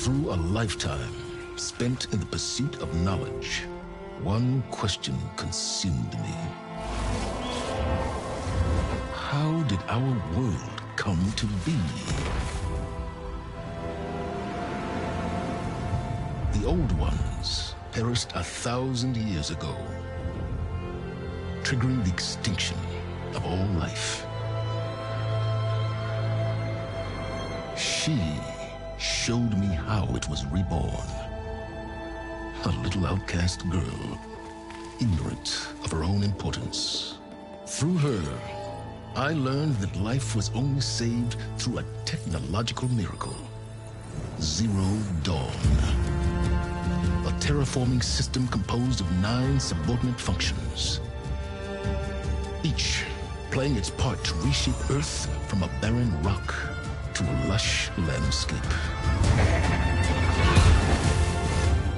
Through a lifetime spent in the pursuit of knowledge, one question consumed me. How did our world come to be? The old ones perished 1,000 years ago, triggering the extinction of all life. She showed me how it was reborn. A little outcast girl, ignorant of her own importance. Through her, I learned that life was only saved through a technological miracle. Zero Dawn. A terraforming system composed of 9 subordinate functions, each playing its part to reshape Earth from a barren rock to a lush landscape.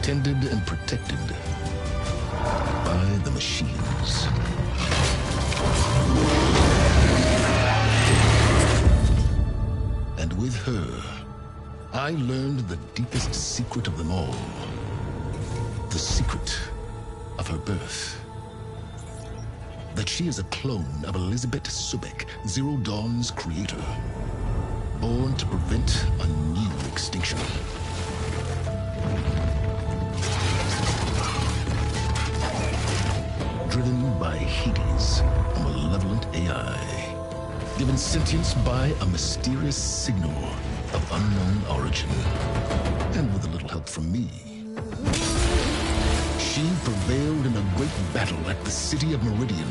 Tended and protected by the machines. And with her, I learned the deepest secret of them all. The secret of her birth. That she is a clone of Elizabeth Sobek, Zero Dawn's creator. Born to prevent a new extinction. Driven by Hades, a malevolent AI. Given sentience by a mysterious signal of unknown origin. And with a little help from me. She prevailed in a great battle at the city of Meridian.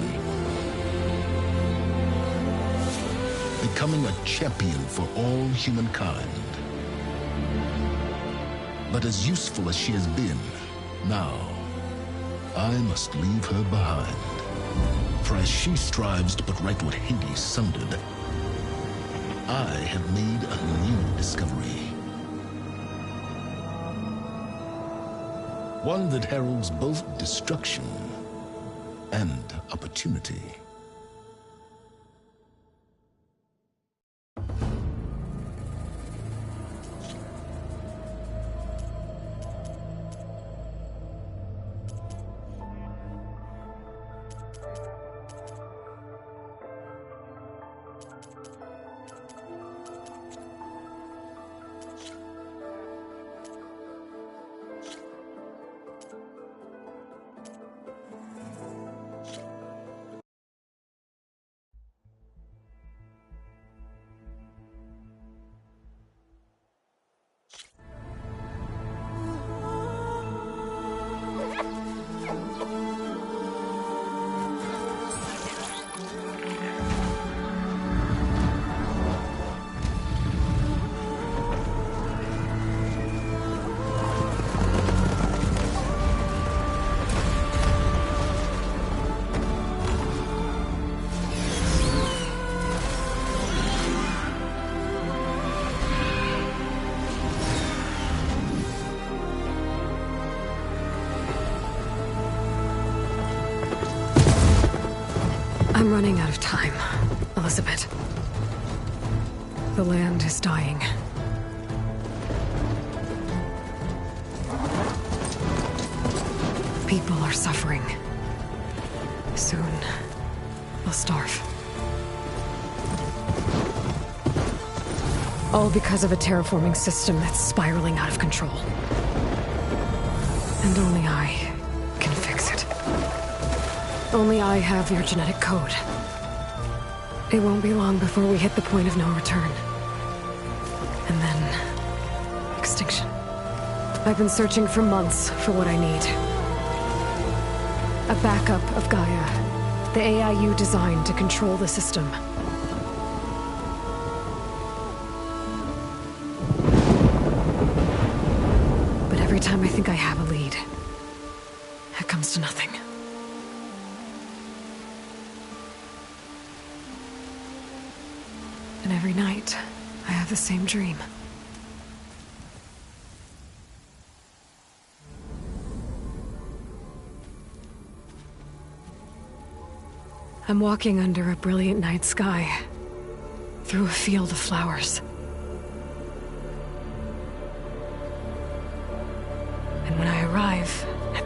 Becoming a champion for all humankind. But as useful as she has been, now, I must leave her behind. For as she strives to put right what Hades sundered, I have made a new discovery. One that heralds both destruction and opportunity. I'm running out of time, Elizabeth. The land is dying. People are suffering. Soon, they'll starve. All because of a terraforming system that's spiraling out of control. And only I can fix it. Only I have your genetic code. It won't be long before we hit the point of no return. And then... extinction. I've been searching for months for what I need. A backup of Gaia. The AI you designed to control the system. But every time I think I have a lead, it comes to nothing. And every night, I have the same dream. I'm walking under a brilliant night sky, through a field of flowers.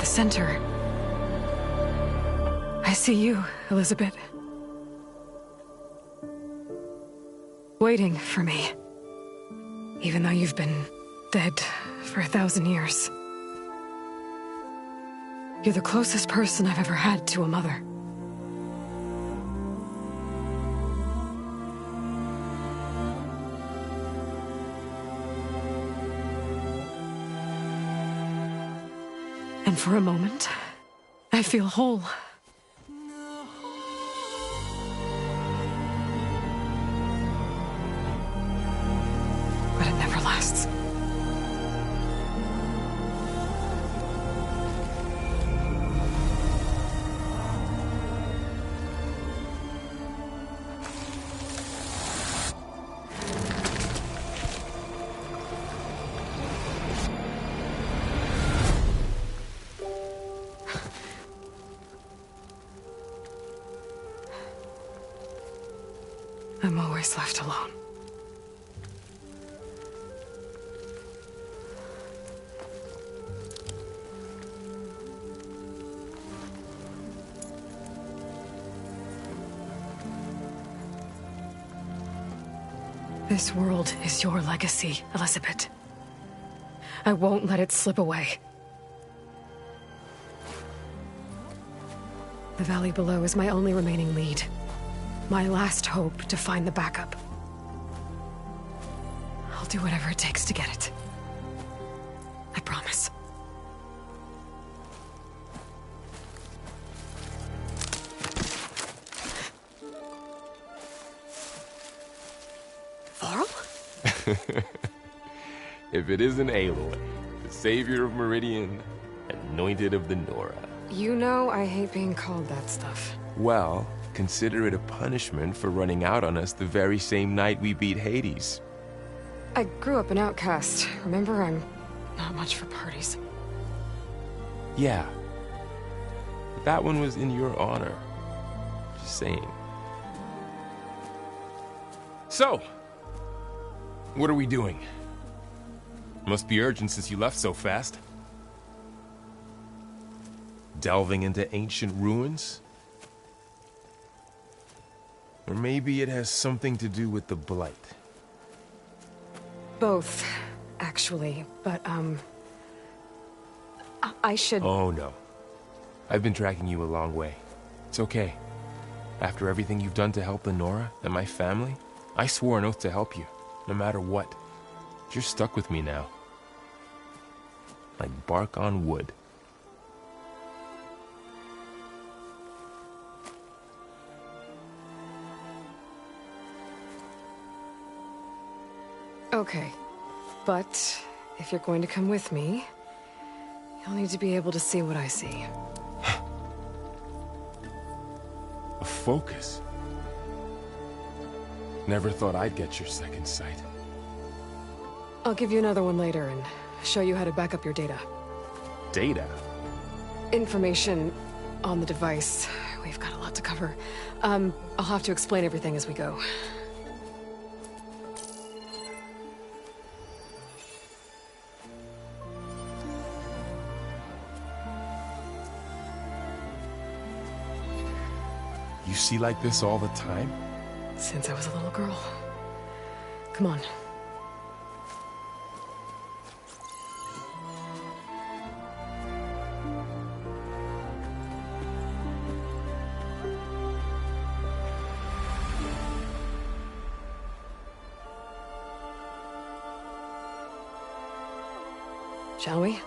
the center. I see you, Elizabeth. Waiting for me. Even though you've been dead for 1,000 years. You're the closest person I've ever had to a mother. And for a moment, I feel whole. But it never lasts. I'm always left alone. This world is your legacy, Elizabeth. I won't let it slip away. The valley below is my only remaining lead. My last hope to find the backup. I'll do whatever it takes to get it. I promise. Varl? If it isn't Aloy, the savior of Meridian, anointed of the Nora. You know I hate being called that stuff. Well, consider it a punishment for running out on us the very same night we beat Hades. I grew up an outcast. Remember, I'm not much for parties. Yeah. But that one was in your honor. Just saying. So, what are we doing? Must be urgent since you left so fast. Delving into ancient ruins? Or maybe it has something to do with the Blight. Both, actually, but, I should... Oh, no. I've been tracking you a long way. It's okay. After everything you've done to help the Nora and my family, I swore an oath to help you, no matter what. You're stuck with me now. Like bark on wood. Okay, but if you're going to come with me, you'll need to be able to see what I see. A focus? Never thought I'd get your second sight. I'll give you another one later and show you how to back up your data. Data? Information on the device. We've got a lot to cover. I'll have to explain everything as we go. You see like this all the time? Since I was a little girl. Come on. Shall we?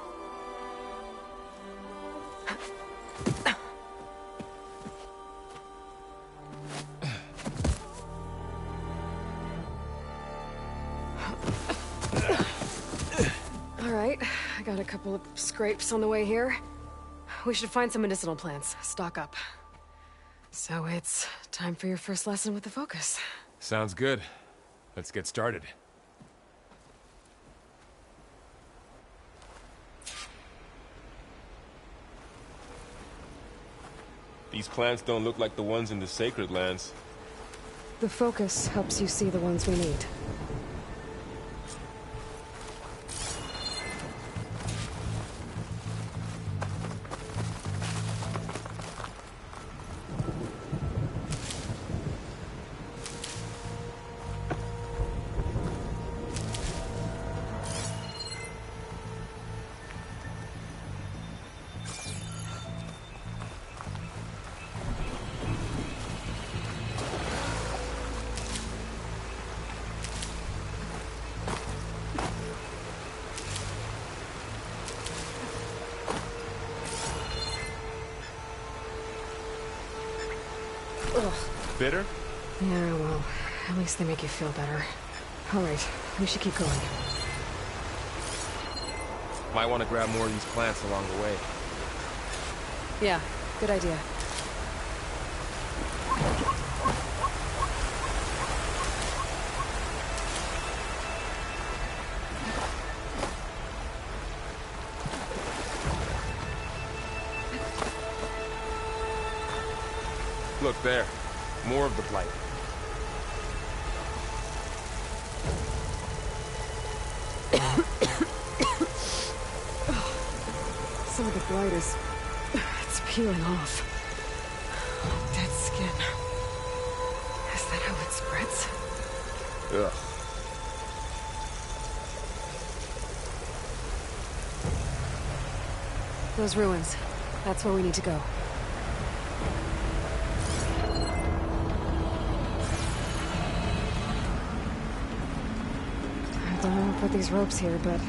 Alright, I got a couple of scrapes on the way here. We should find some medicinal plants, stock up. So it's time for your first lesson with the Focus. Sounds good. Let's get started. These plants don't look like the ones in the Sacred Lands. The Focus helps you see the ones we need. Bitter? Yeah, well, at least they make you feel better. Alright, we should keep going. Might want to grab more of these plants along the way. Yeah, good idea. Look there. More of the blight. Some of the blight is... it's peeling off. Dead skin. Is that how it spreads? Ugh. Those ruins. That's where we need to go. I don't know who put these ropes here, but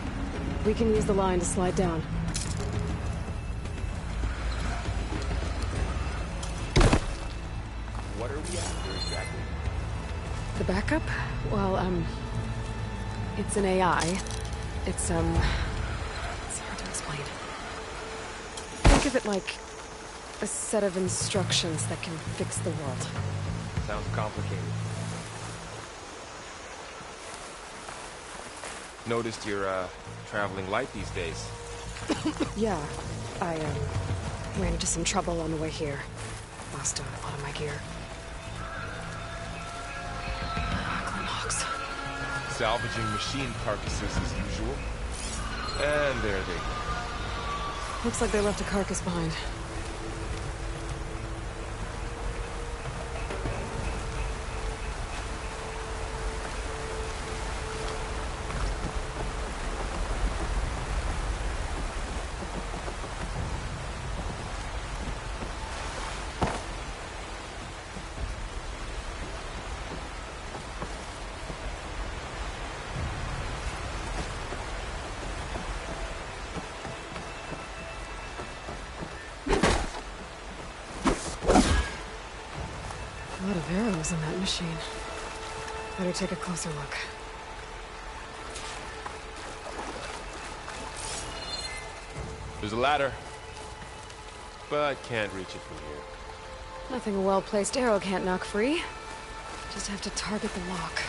we can use the line to slide down. What are we after exactly? The backup? Well, it's an AI. It's hard to explain. Think of it like a set of instructions that can fix the world. Sounds complicated. Noticed you're, traveling light these days. Yeah, I, ran into some trouble on the way here. Lost a lot of my gear. Knox. Salvaging machine carcasses as usual. And there they go. Looks like they left a carcass behind. A lot of arrows in that machine. Better take a closer look. There's a ladder. But can't reach it from here. Nothing a well-placed arrow can't knock free. Just have to target the lock.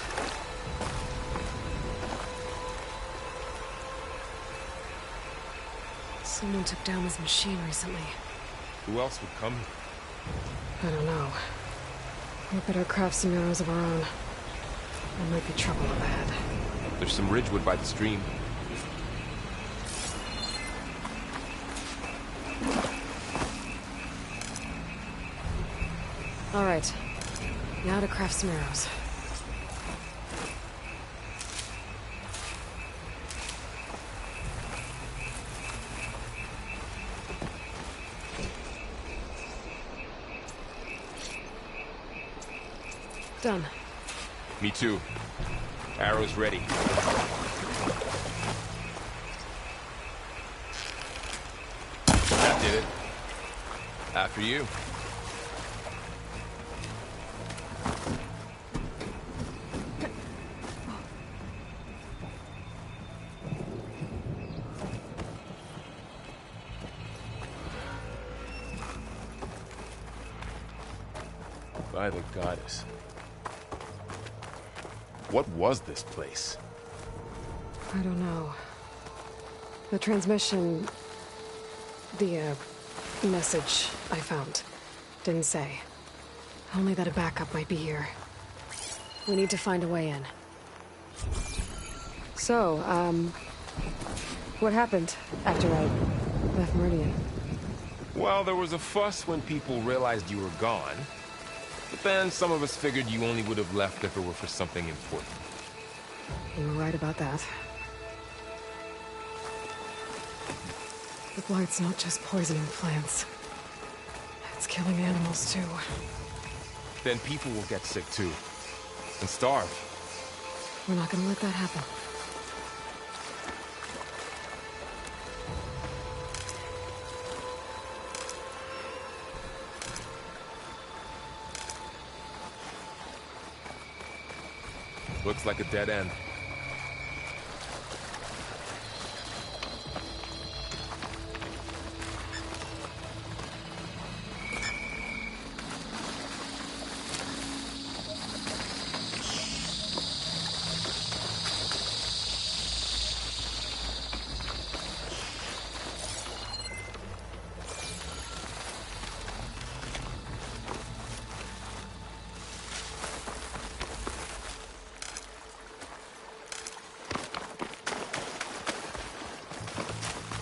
Someone took down this machine recently. Who else would come here? I don't know. We better craft some arrows of our own. There might be trouble up ahead. There's some ridgewood by the stream. All right. Now to craft some arrows. Done. Me too. Arrows ready. That did it. After you. By the goddess. What was this place? I don't know. The transmission... the, message I found didn't say. Only that a backup might be here. We need to find a way in. So, what happened after I left Meridian? Well, there was a fuss when people realized you were gone. But then some of us figured you only would have left if it were for something important. You were right about that. The blight's not just poisoning plants. It's killing animals, too. Then people will get sick too. And starve. We're not gonna let that happen. Looks like a dead end.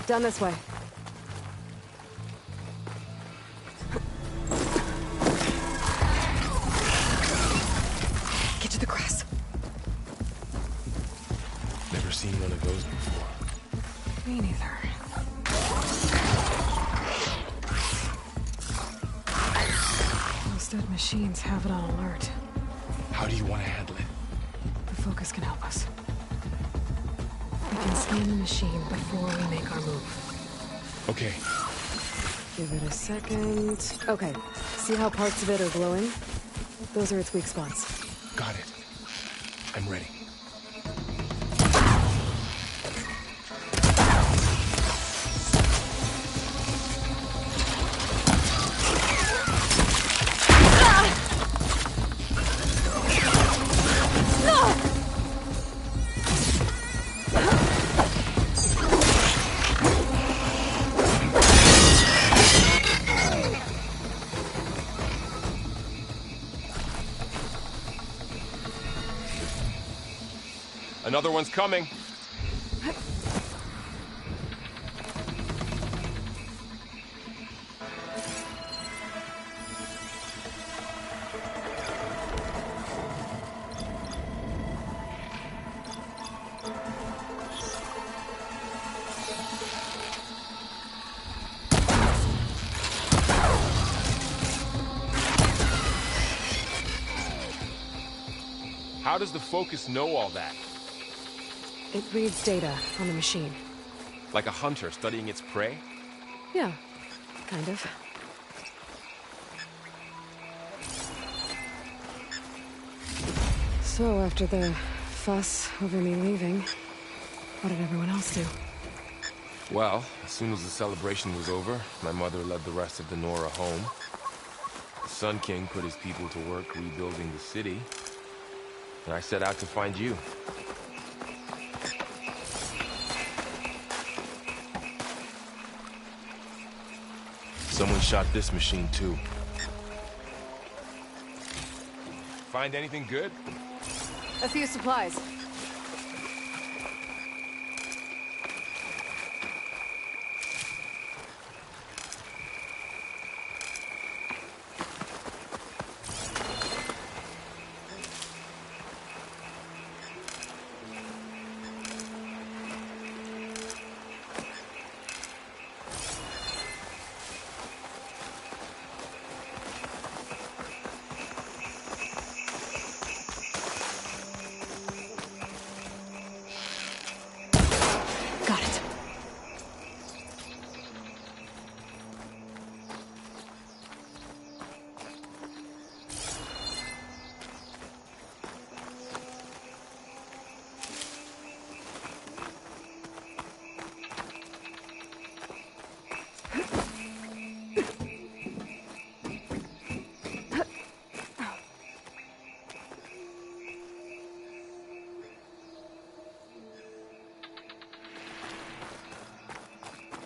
Down this way. Get to the grass. Never seen one of those before. Me neither. Those dead machines have it on alert. How do you want to handle it? The focus can help us. We can scan the machine before we make our move. Okay. Give it a second. Okay. See how parts of it are glowing? Those are its weak spots. Got it. I'm ready. Another one's coming. How does the focus know all that? It reads data on the machine. Like a hunter studying its prey? Yeah, kind of. So, after the fuss over me leaving, what did everyone else do? Well, as soon as the celebration was over, my mother led the rest of the Nora home. The Sun King put his people to work rebuilding the city, and I set out to find you. Someone shot this machine too. Find anything good? A few supplies. Got it.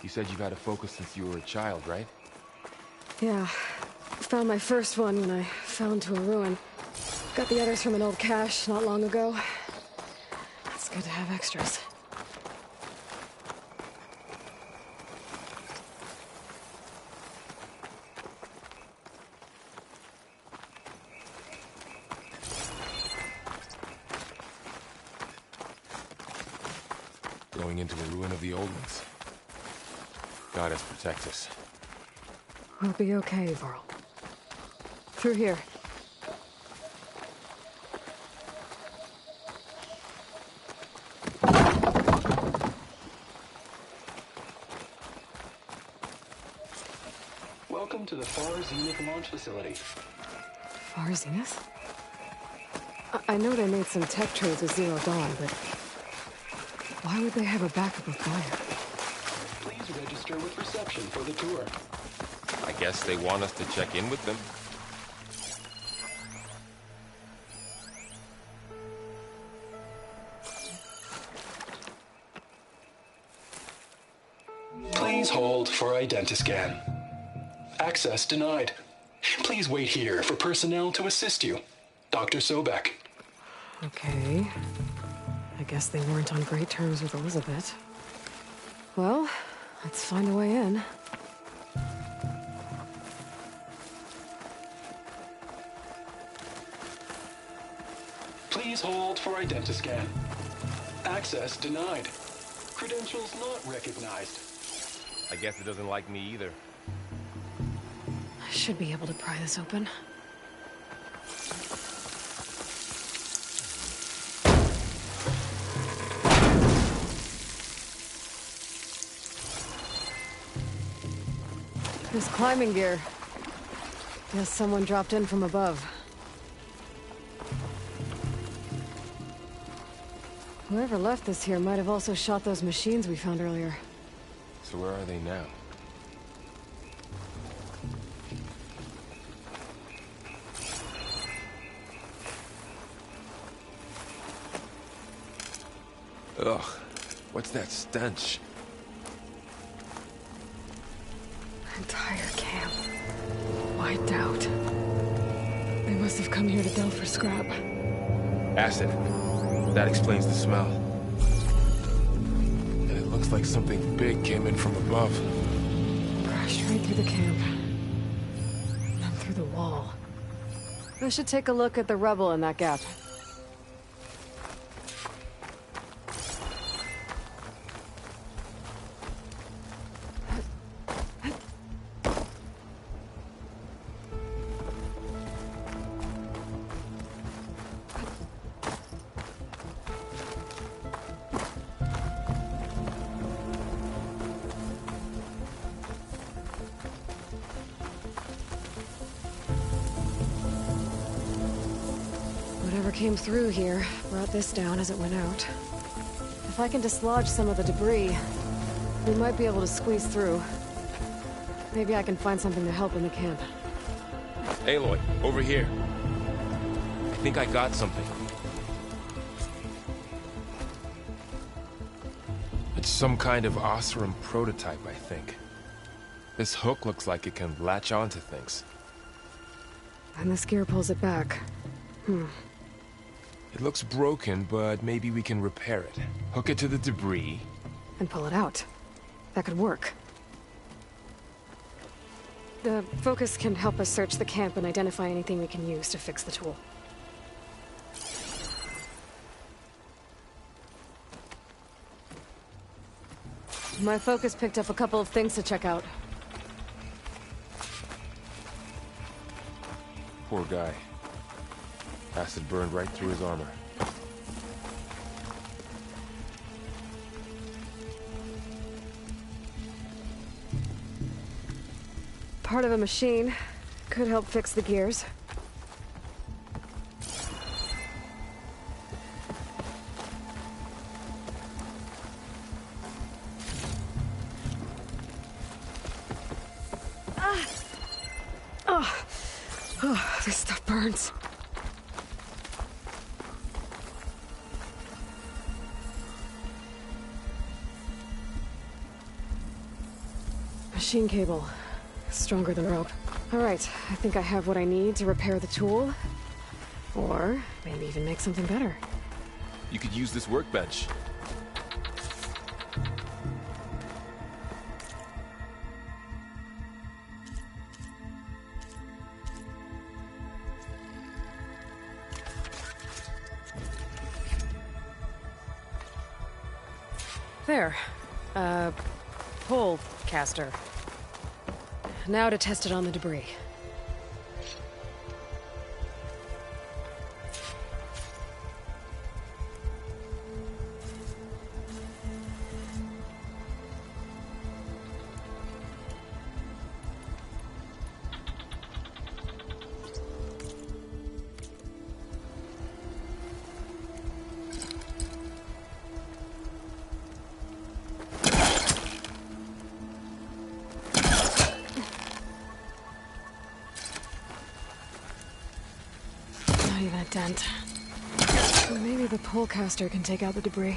You said you've had a focus since you were a child, right? Yeah. Found my first one when I fell into a ruin. Got the others from an old cache not long ago. It's good to have extras. Going into a ruin of the old ones. God has protect us. We'll be okay, Varl. Through here. Welcome to the Far Zenith launch facility. Far Zenith? I know they made some tech trades with Zero Dawn, but why would they have a backup of fire? Please register with reception for the tour. I guess they want us to check in with them. Please hold for Identiscan. Access denied. Please wait here for personnel to assist you. Dr. Sobek. Okay. I guess they weren't on great terms with Elizabeth. Well, let's find a way in. Please hold for Identiscan. Access denied. Credentials not recognized. I guess it doesn't like me either. I should be able to pry this open. There's climbing gear. Guess someone dropped in from above. Whoever left this here might have also shot those machines we found earlier. So where are they now? Ugh, what's that stench? Entire camp. Wiped out. They must have come here to delve for scrap. Acid. That explains the smell. And it looks like something big came in from above. Crashed right through the camp. Then through the wall. I should take a look at the rubble in that gap. Whatever came through here brought this down as it went out. If I can dislodge some of the debris, we might be able to squeeze through. Maybe I can find something to help in the camp. Aloy, over here. I think I got something. It's some kind of Oseram prototype, I think. This hook looks like it can latch onto things. And this gear pulls it back. It looks broken, but maybe we can repair it. Hook it to the debris. And pull it out. That could work. The focus can help us search the camp and identify anything we can use to fix the tool. My focus picked up a couple of things to check out. Poor guy. Acid burned right through his armor. Part of a machine. Could help fix the gears. Oh, this stuff burns. Machine cable. Stronger than rope. All right, I think I have what I need to repair the tool. Or maybe even make something better. You could use this workbench. There. Pole caster. Now to test it on the debris. a dent. Maybe the polecaster can take out the debris.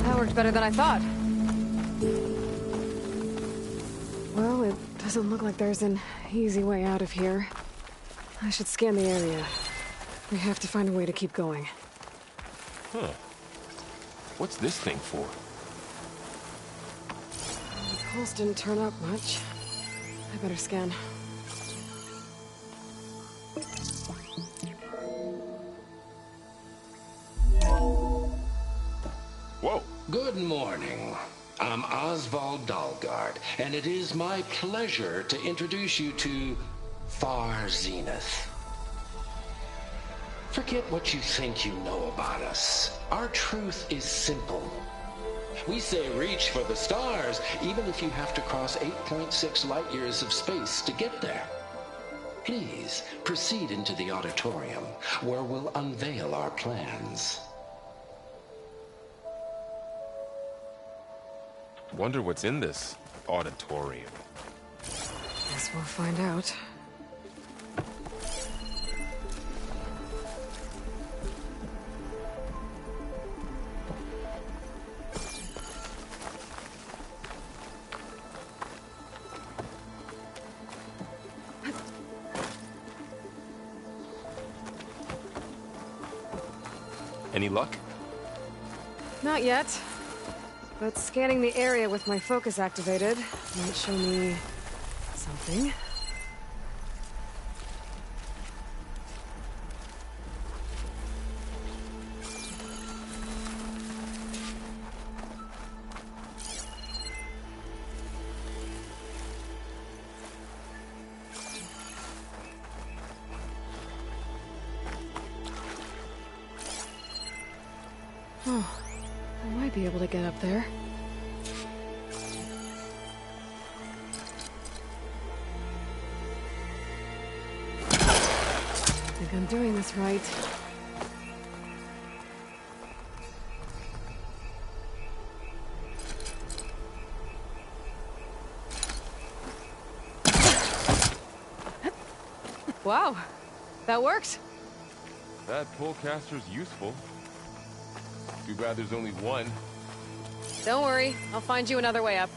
That worked better than I thought. Well, it doesn't look like there's an easy way out of here. I should scan the area. We have to find a way to keep going. Huh. What's this thing for? The pulse didn't turn up much. I better scan. Whoa! Good morning. I'm Oswald Dalgard, and it is my pleasure to introduce you to Far Zenith. Forget what you think you know about us. Our truth is simple. We say reach for the stars, even if you have to cross 8.6 light years of space to get there. Please proceed into the auditorium, where we'll unveil our plans. Wonder what's in this auditorium. Guess we'll find out. Any luck? Not yet. But scanning the area with my focus activated might show me something. Oh, I might be able to get up there. I think I'm doing this right. Wow, that worked. That polecaster's useful. Too bad there's only one. Don't worry, I'll find you another way up.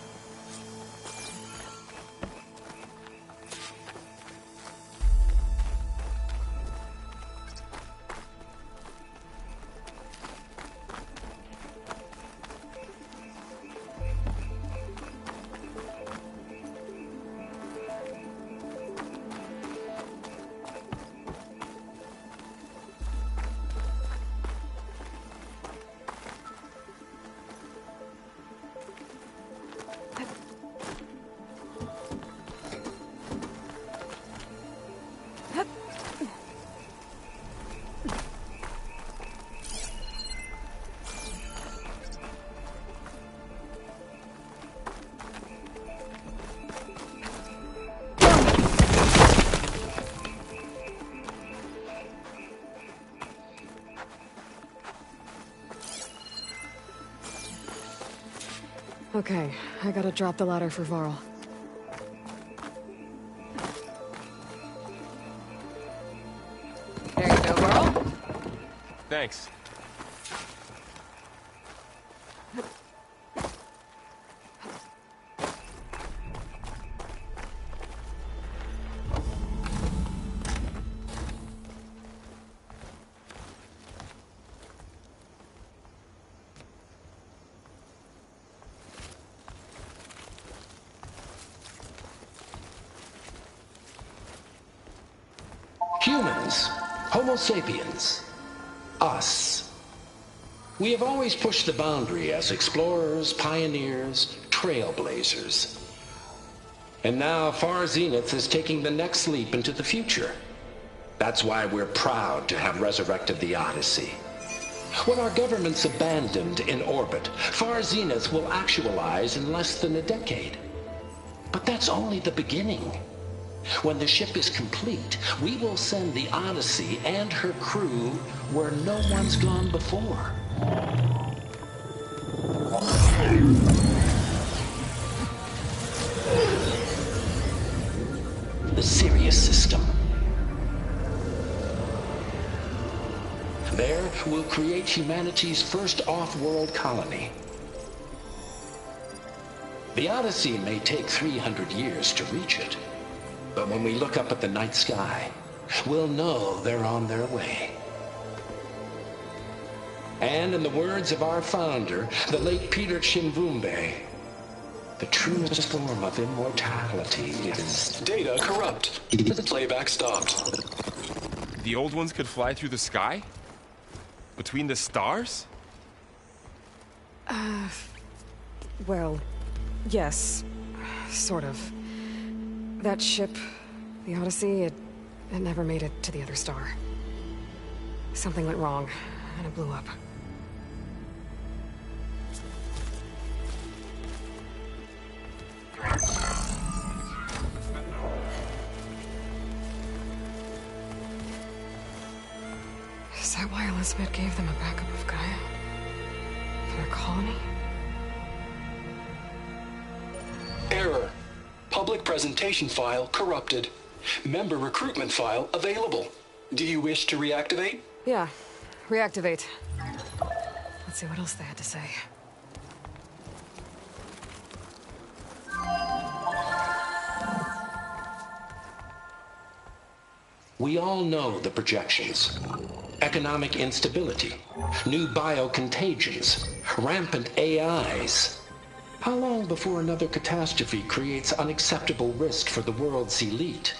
Okay, I gotta drop the ladder for Varl. There you go, Varl. Thanks. Humans, Homo sapiens, us. We have always pushed the boundary as explorers, pioneers, trailblazers. And now Far Zenith is taking the next leap into the future. That's why we're proud to have resurrected the Odyssey. When our government's abandoned in orbit, Far Zenith will actualize in less than a decade. But that's only the beginning. When the ship is complete, we will send the Odyssey and her crew where no one's gone before. The Sirius system. There, we'll create humanity's first off-world colony. The Odyssey may take 300 years to reach it, but when we look up at the night sky, we'll know they're on their way. And in the words of our founder, the late Peter Chimvumbe, the truest form of immortality is... Data corrupt. Playback stopped. The old ones could fly through the sky? Between the stars? Well, yes. Sort of. That ship, the Odyssey, it never made it to the other star. Something went wrong, and it blew up. Is that why Elizabeth gave them a backup of Gaia? For their colony? Error. Public presentation file corrupted. Member recruitment file available. Do you wish to reactivate? Yeah. Reactivate. Let's see what else they had to say. We all know the projections. Economic instability, new biocontagions, rampant AIs. How long before another catastrophe creates unacceptable risk for the world's elite?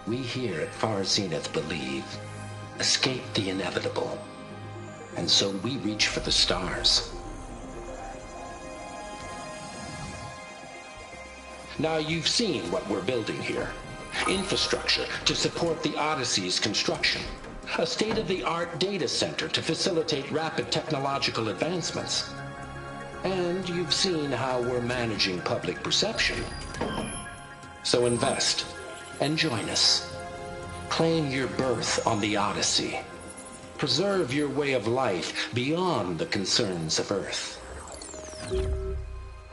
We here at Far Zenith believe, escape the inevitable. And so we reach for the stars. Now you've seen what we're building here. Infrastructure to support the Odyssey's construction. A state-of-the-art data center to facilitate rapid technological advancements. And you've seen how we're managing public perception. So invest and join us. Claim your berth on the Odyssey. Preserve your way of life beyond the concerns of Earth.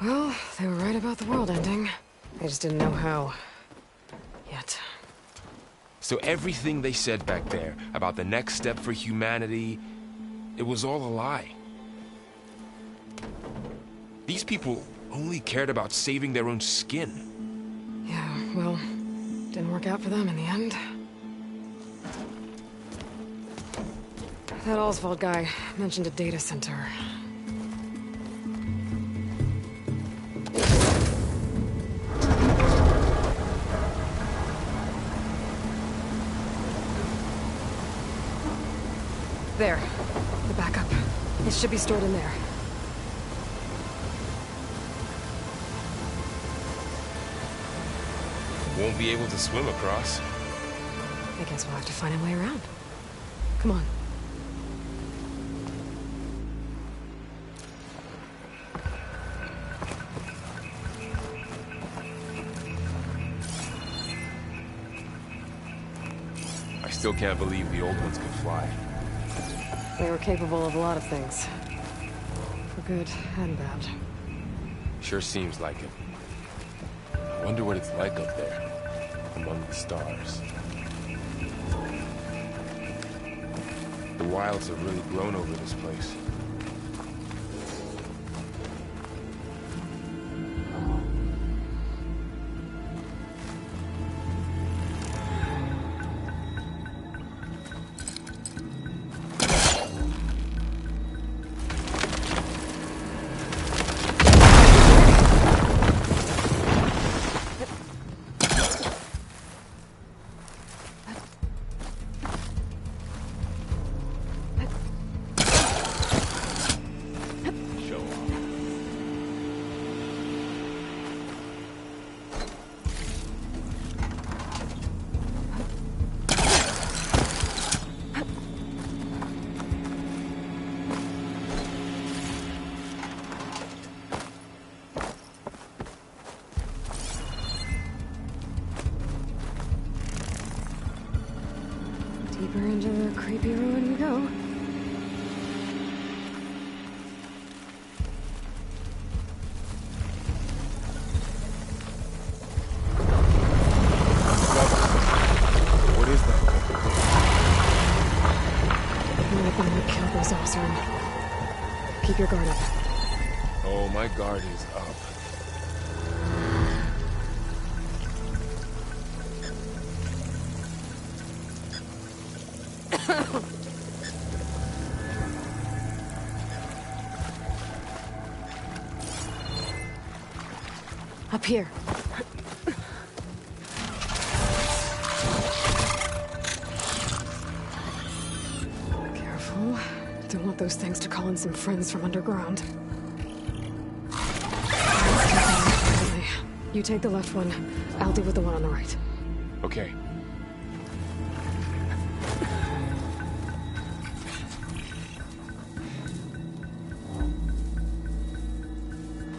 Well, they were right about the world ending. They just didn't know how. Yet. So everything they said back there about the next step for humanity, it was all a lie. These people only cared about saving their own skin. Yeah, well, didn't work out for them in the end. That Oswald guy mentioned a data center. There. The backup. It should be stored in there. Won't be able to swim across. I guess we'll have to find a way around. Come on. I still can't believe the old ones could fly. They were capable of a lot of things. For good and bad. Sure seems like it. I wonder what it's like up there, among the stars. The wilds have really grown over this place. creepy ruin we go. What is that? Nothing would kill those Oseram. Keep your guard up. Oh, my guard is up. Up here. Careful. Don't want those things to call in some friends from underground. You take the left one. I'll deal with the one on the right. Okay.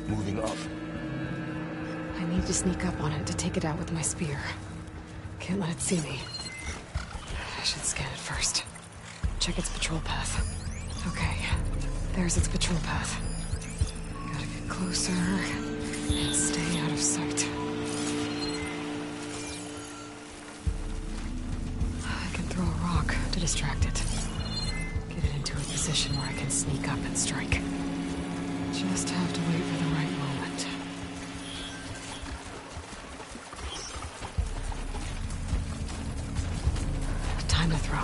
Moving up. I need to sneak up on it to take it out with my spear. Can't let it see me. I should scan it first. Check its patrol path. Okay, there's its patrol path. Gotta get closer and stay out of sight. I can throw a rock to distract it. Get it into a position where I can sneak up and strike. Just have to wait for the right moment. Time to throw.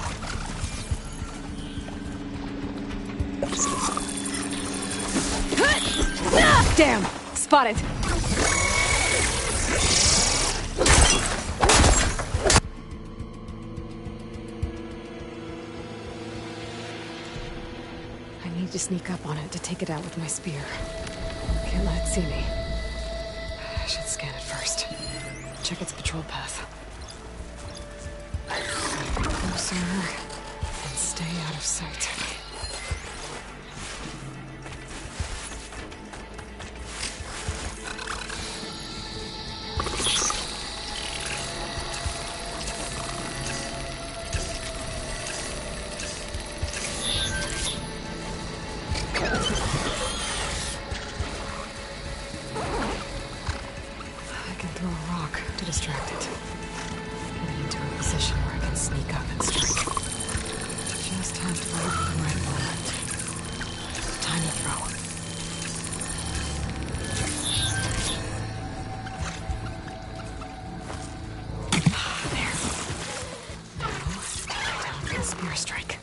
Damn! Spotted! I need to sneak up on it to take it out with my spear. Can't let it see me. I should scan it first. Check its patrol path. Get closer and stay out of sight. I can throw a rock to distract it. Get it into a position where I can sneak up and strike. Just have to wait for the right moment. Time to throw. There. Now, down for the spear strike.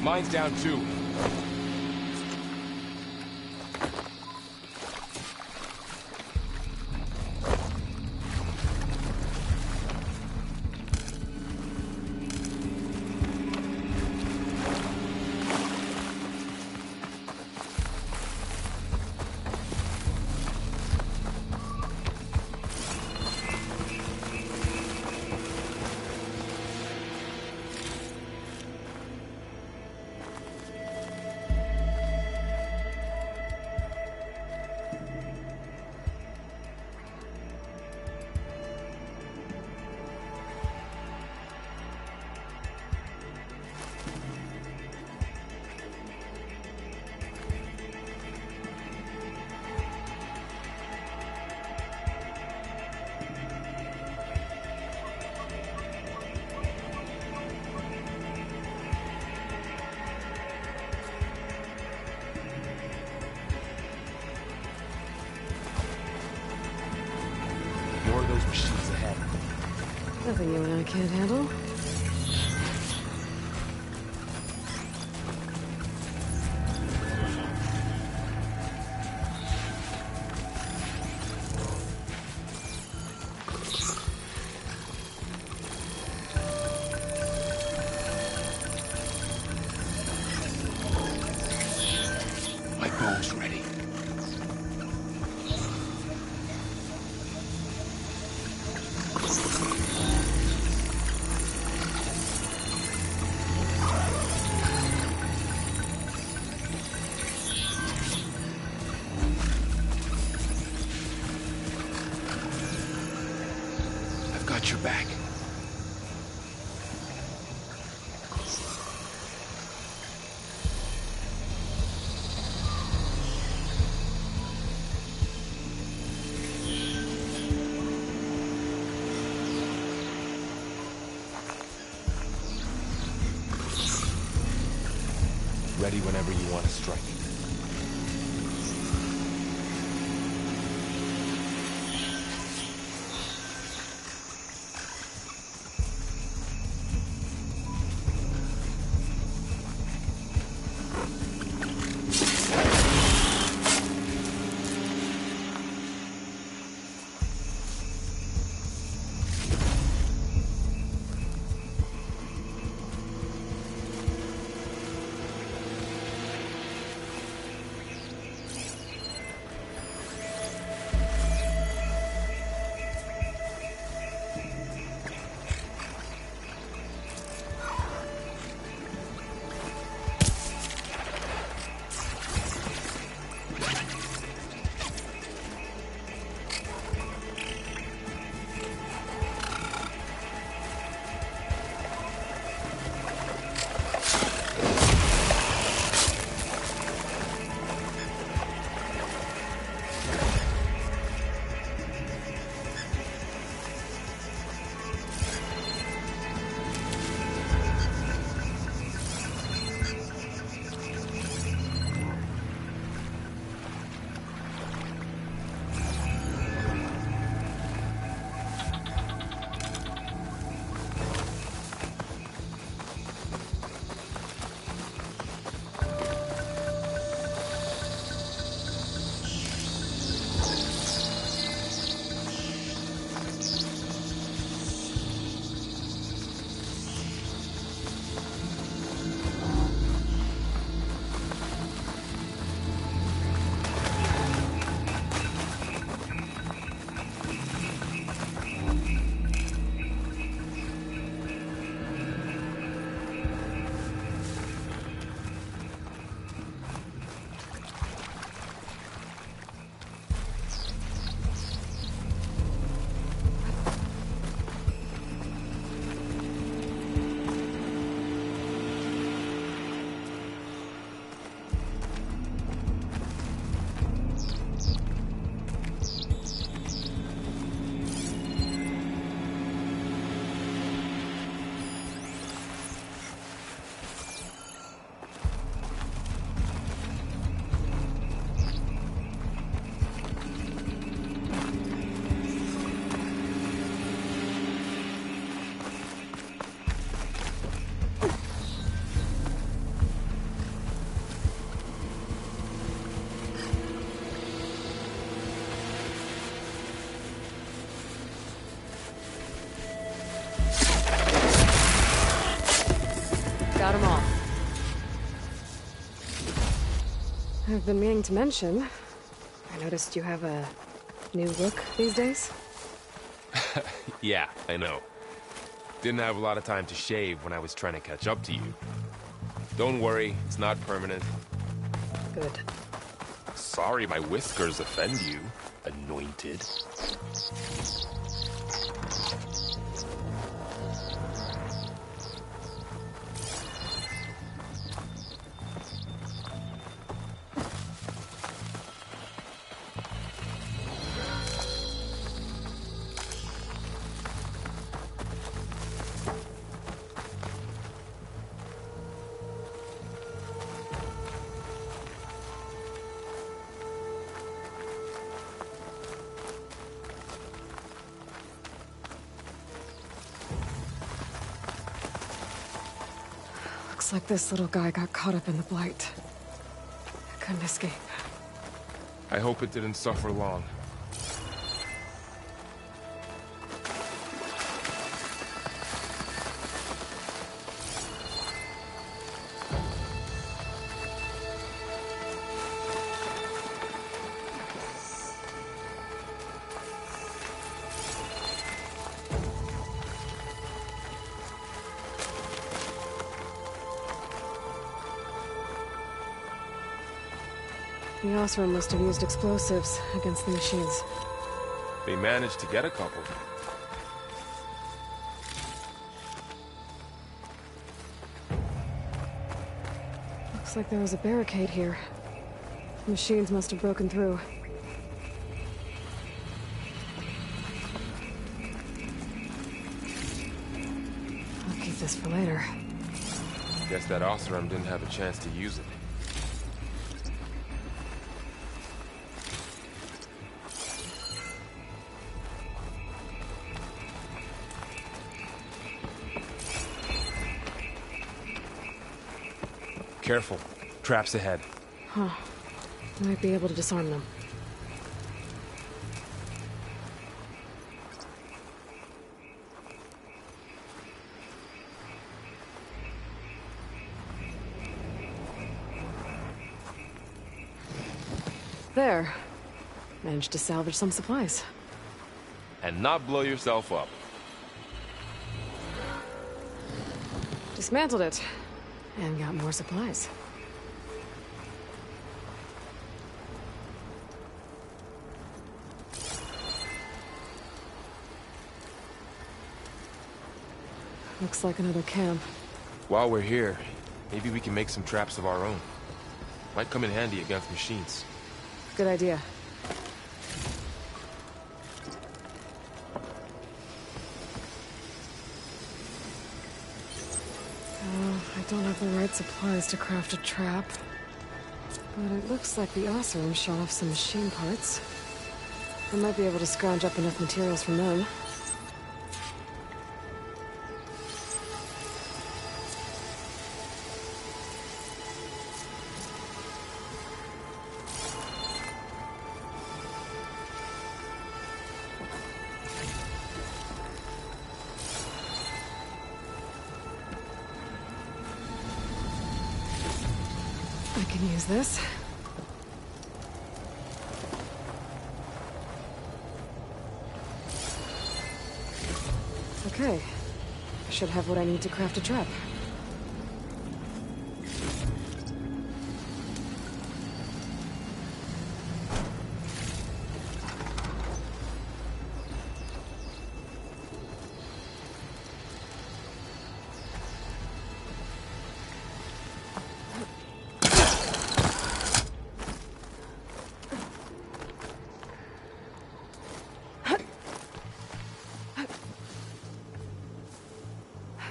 Mine's down too. Nothing you and I can't handle. My bow's ready. I've got your back. Ready whenever you want to strike. Got 'em all. I've been meaning to mention, I noticed you have a new look these days. Yeah, I know. Didn't have a lot of time to shave when I was trying to catch up to you. Don't worry, it's not permanent. Good. Sorry my whiskers offend you, anointed. Looks like this little guy got caught up in the Blight. Couldn't escape. I hope it didn't suffer long. The Oseram must have used explosives against the machines. They managed to get a couple. Looks like there was a barricade here. The machines must have broken through. I'll keep this for later. Guess that Oseram didn't have a chance to use it. Careful. Traps ahead. Huh. Might be able to disarm them. There. Managed to salvage some supplies. And not blow yourself up. Dismantled it. And got more supplies. Looks like another camp. While we're here, maybe we can make some traps of our own. Might come in handy against machines. Good idea. I don't have the right supplies to craft a trap. But it looks like the Oseram shot off some machine parts. I might be able to scrounge up enough materials from them. I can use this. Okay. I should have what I need to craft a trap.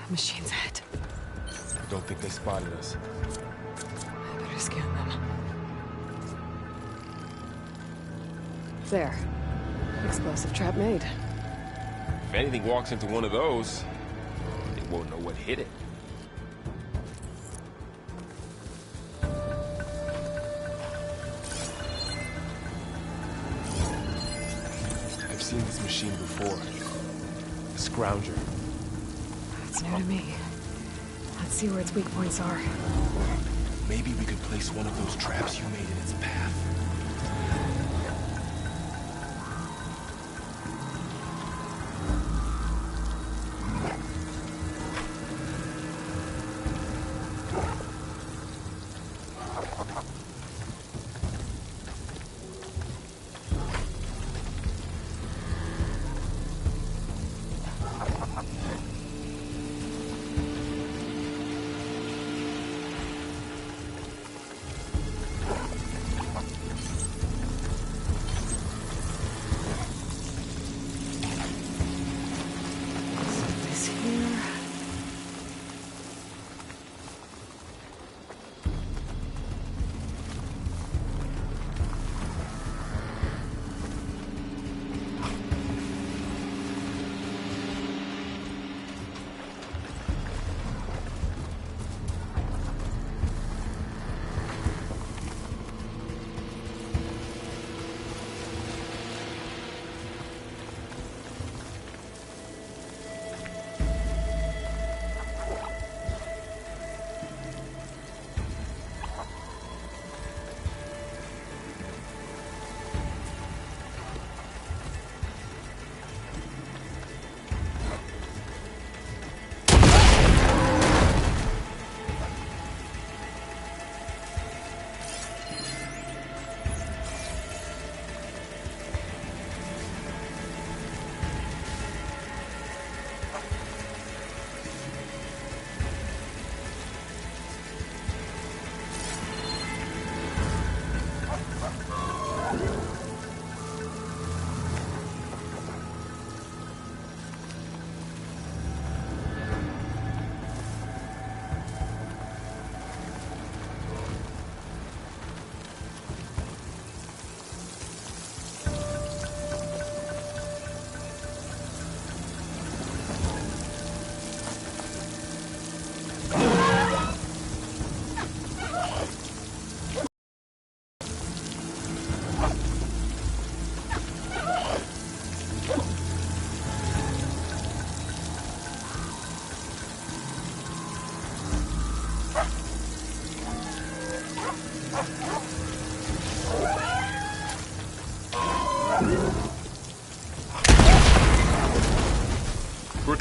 Machines ahead. I don't think they spotted us. I better scan them. There. Explosive trap made. If anything walks into one of those, they won't know what hit it. I've seen this machine before. A scrounger. It's new to me. Let's see where its weak points are. Maybe we could place one of those traps you made in its path.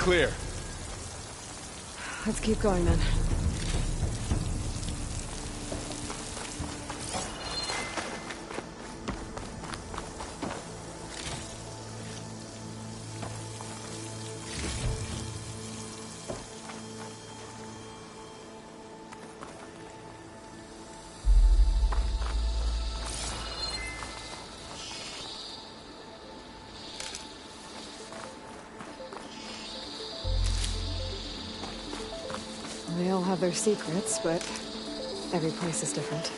clear. Let's keep going then. They all have their secrets, but every place is different.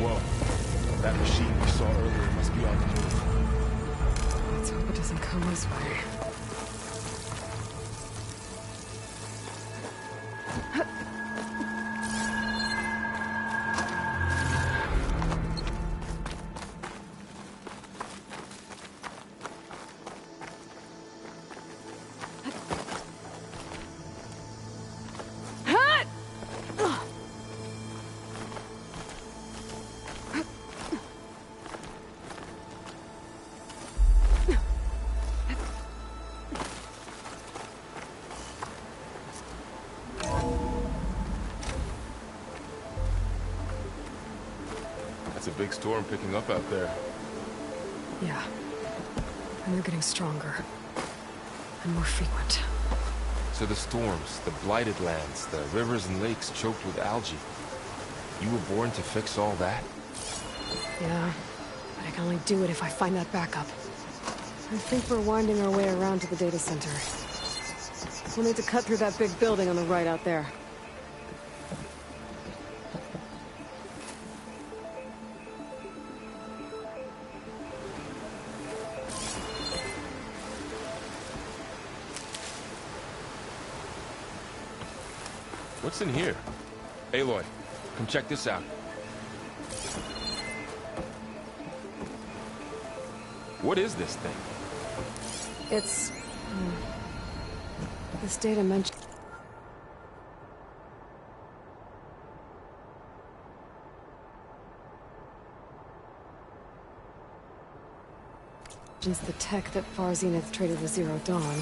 Whoa. That machine we saw earlier must be on the move. Let's hope it doesn't come this way. That's a big storm picking up out there. Yeah. And they're getting stronger. And more frequent. So the storms, the blighted lands, the rivers and lakes choked with algae. You were born to fix all that? Yeah. But I can only do it if I find that backup. I think we're winding our way around to the data center. We'll need to cut through that big building on the right out there. What's in here? Aloy, come check this out. What is this thing? It's... this data mentions the tech that Far Zenith traded with Zero Dawn.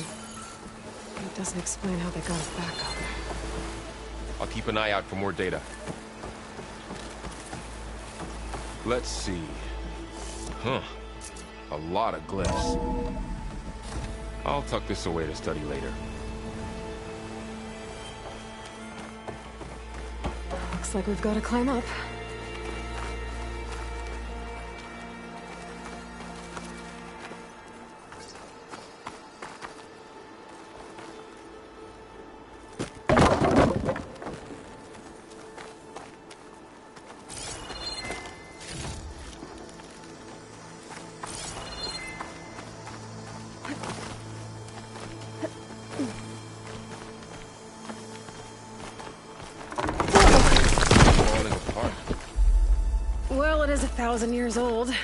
It doesn't explain how they got it back up. I'll keep an eye out for more data. Let's see. Huh. A lot of glyphs. I'll tuck this away to study later. Looks like we've got to climb up. Falling apart. Well, it is 1,000 years old.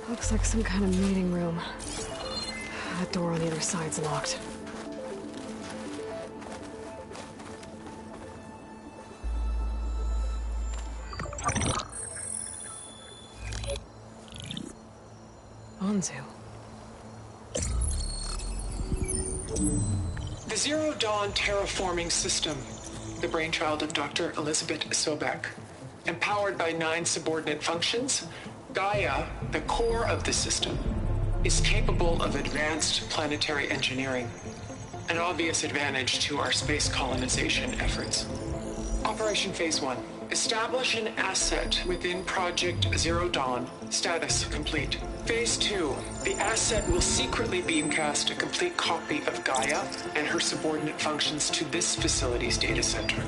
Looks like some kind of meeting room. That door on the other side's locked. Anzu. The Zero Dawn terraforming system, the brainchild of Dr. Elizabeth Sobek. Empowered by 9 subordinate functions, Gaia, the core of the system, is capable of advanced planetary engineering, an obvious advantage to our space colonization efforts. Operation Phase 1. Establish an asset within Project Zero Dawn. Status complete. Phase 2. The asset will secretly beamcast a complete copy of Gaia and her subordinate functions to this facility's data center.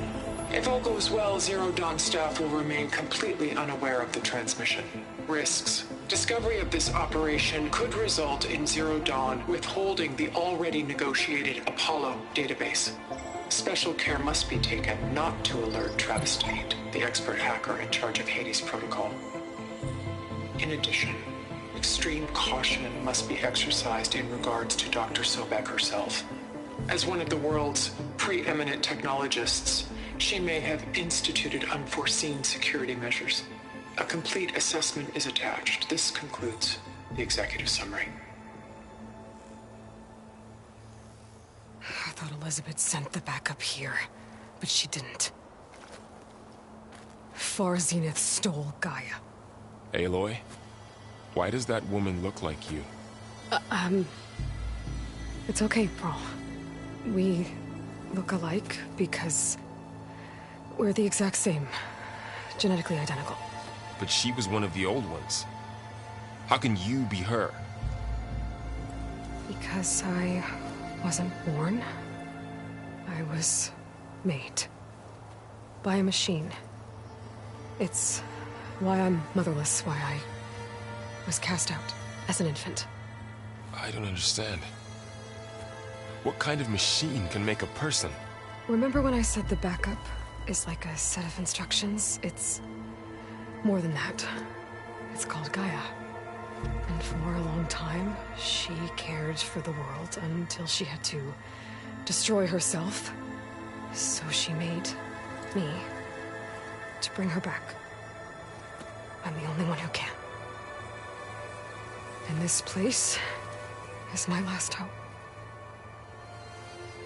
If all goes well, Zero Dawn staff will remain completely unaware of the transmission. Risks. Discovery of this operation could result in Zero Dawn withholding the already negotiated Apollo database. Special care must be taken not to alert Travis Tate, the expert hacker in charge of Hades Protocol. In addition, extreme caution must be exercised in regards to Dr. Sobek herself. As one of the world's preeminent technologists, she may have instituted unforeseen security measures. A complete assessment is attached. This concludes the executive summary. I thought Elizabeth sent the backup here, but she didn't. Far Zenith stole Gaia. Aloy, why does that woman look like you? It's okay, Pearl. We look alike because we're the exact same. Genetically identical. But she was one of the old ones. How can you be her? Because I wasn't born. I was made. By a machine. It's why I'm motherless, why I was cast out as an infant. I don't understand. What kind of machine can make a person? Remember when I said the backup is like a set of instructions? It's more than that. It's called Gaia. And for a long time, she cared for the world until she had to destroy herself. So she made me to bring her back. I'm the only one who can. And this place is my last hope.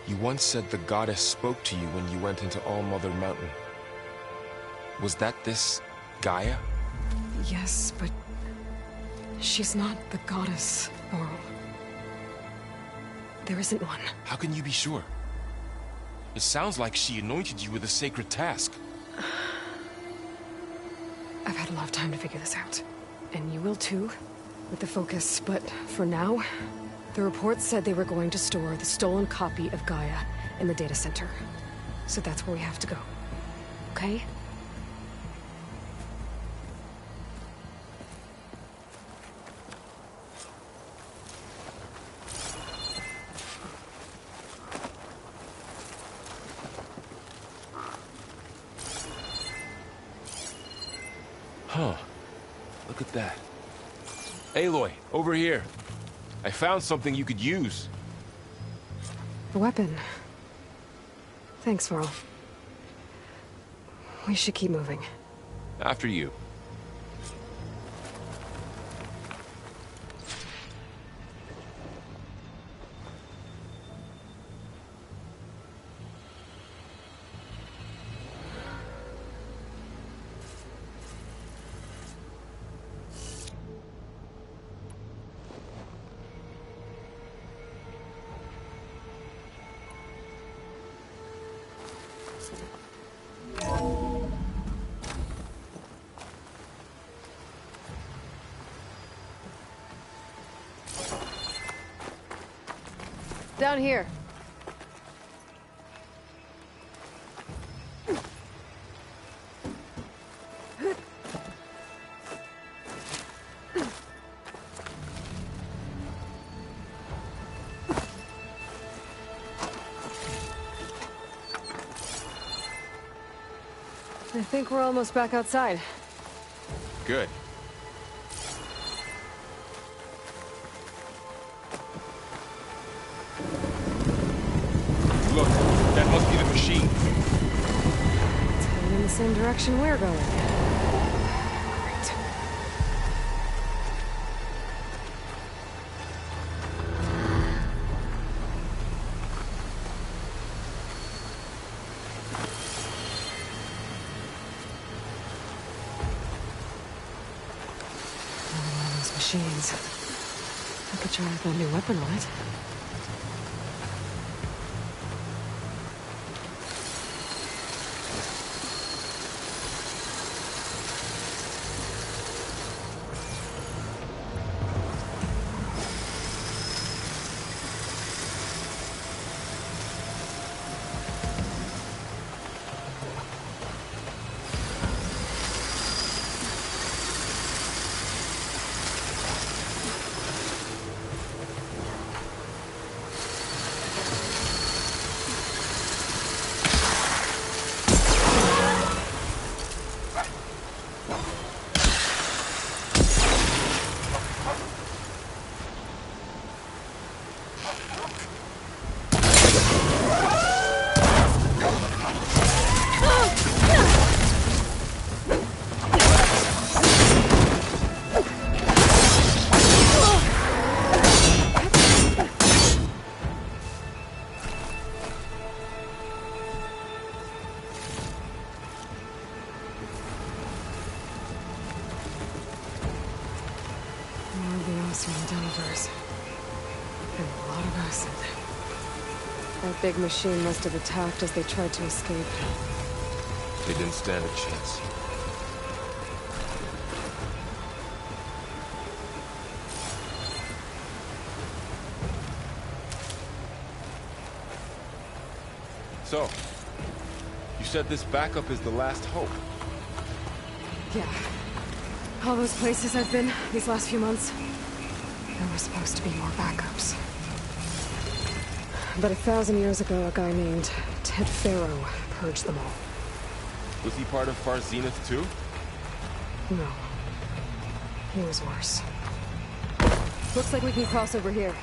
You once said the goddess spoke to you when you went into All-Mother Mountain. Was that this Gaia? Yes, but she's not the goddess, Laurel. There isn't one. How can you be sure? It sounds like she anointed you with a sacred task. I've had a lot of time to figure this out. And you will too, with the focus. But for now, the reports said they were going to store the stolen copy of Gaia in the data center. So that's where we have to go. Okay? Huh. Look at that. Aloy, over here. I found something you could use. A weapon. Thanks, Varl. We should keep moving. After you. Down here. I think we're almost back outside. Good. Look, that must be the machine. It's heading in the same direction we're going. Great. machines. I could try out that new weapon on it. That big machine must have attacked as they tried to escape. They didn't stand a chance. So, you said this backup is the last hope. Yeah. All those places I've been these last few months, there were supposed to be more backups. But 1,000 years ago, a guy named Ted Faro purged them all. Was he part of Far Zenith too? No. He was worse. Looks like we can cross over here.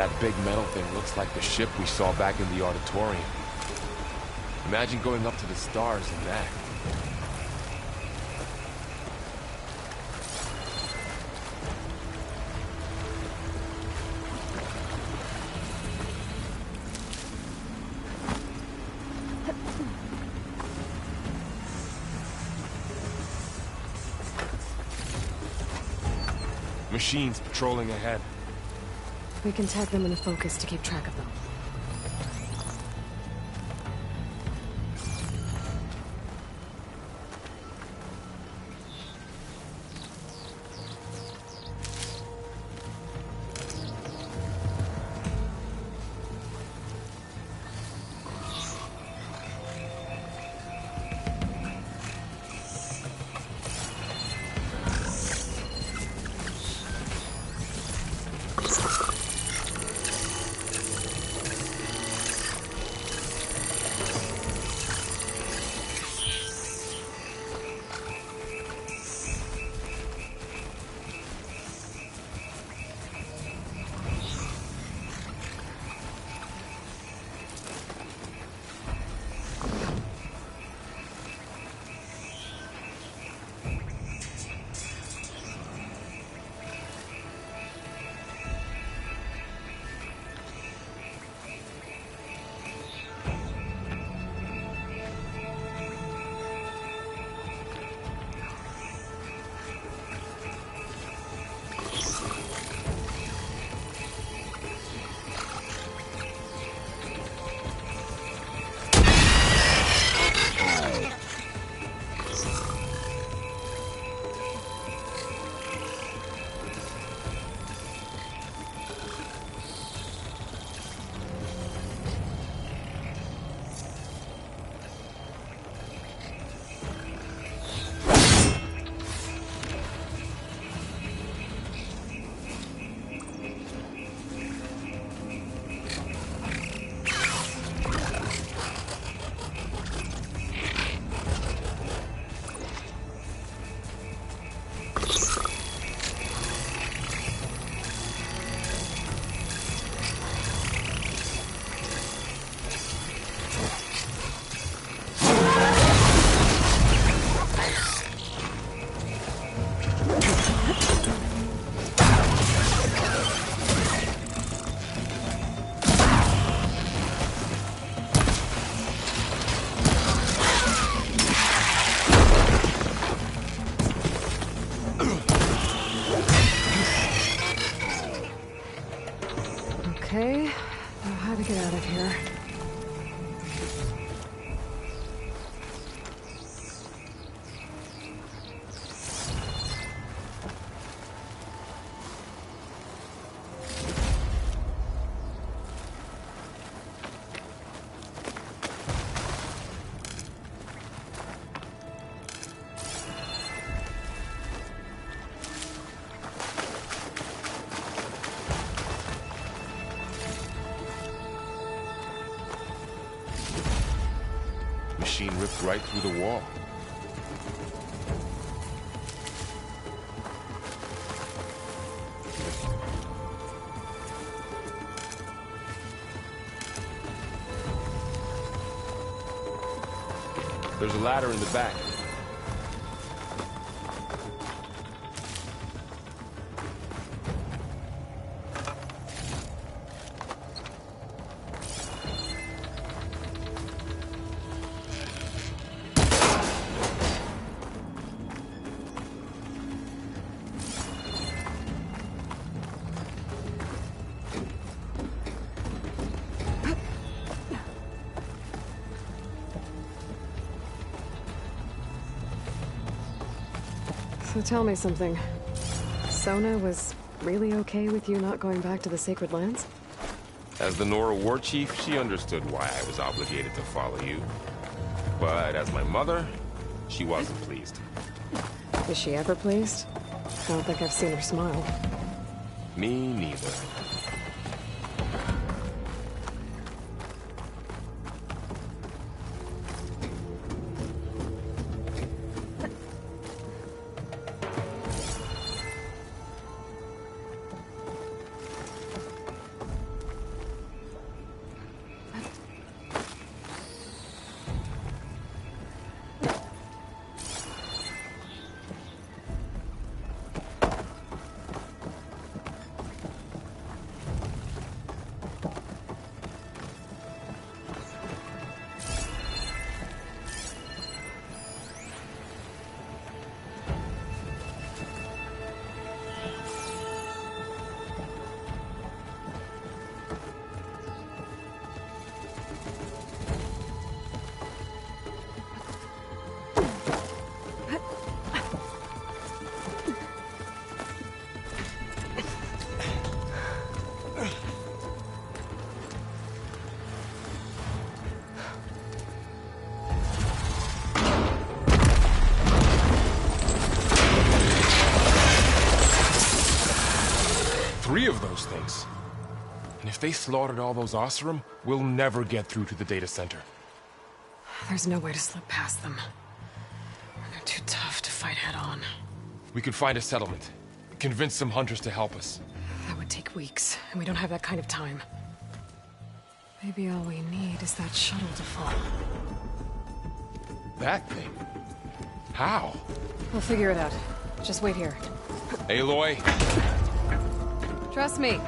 That big metal thing looks like the ship we saw back in the auditorium. Imagine going up to the stars in that. Machines patrolling ahead. We can tag them in the focus to keep track of them. Okay, know how to get out of here. Machine ripped right through the wall. There's a ladder in the back. So tell me something. Sona was really okay with you not going back to the Sacred Lands? As the Nora war chief, she understood why I was obligated to follow you. But as my mother, she wasn't pleased. Is she ever pleased? I don't think I've seen her smile. Me neither. And if they slaughtered all those Oseram, we'll never get through to the data center. There's no way to slip past them. They're too tough to fight head-on. We could find a settlement. Convince some hunters to help us. That would take weeks, and we don't have that kind of time. Maybe all we need is that shuttle to fall. That thing? How? We'll figure it out. Just wait here. Aloy. Trust me.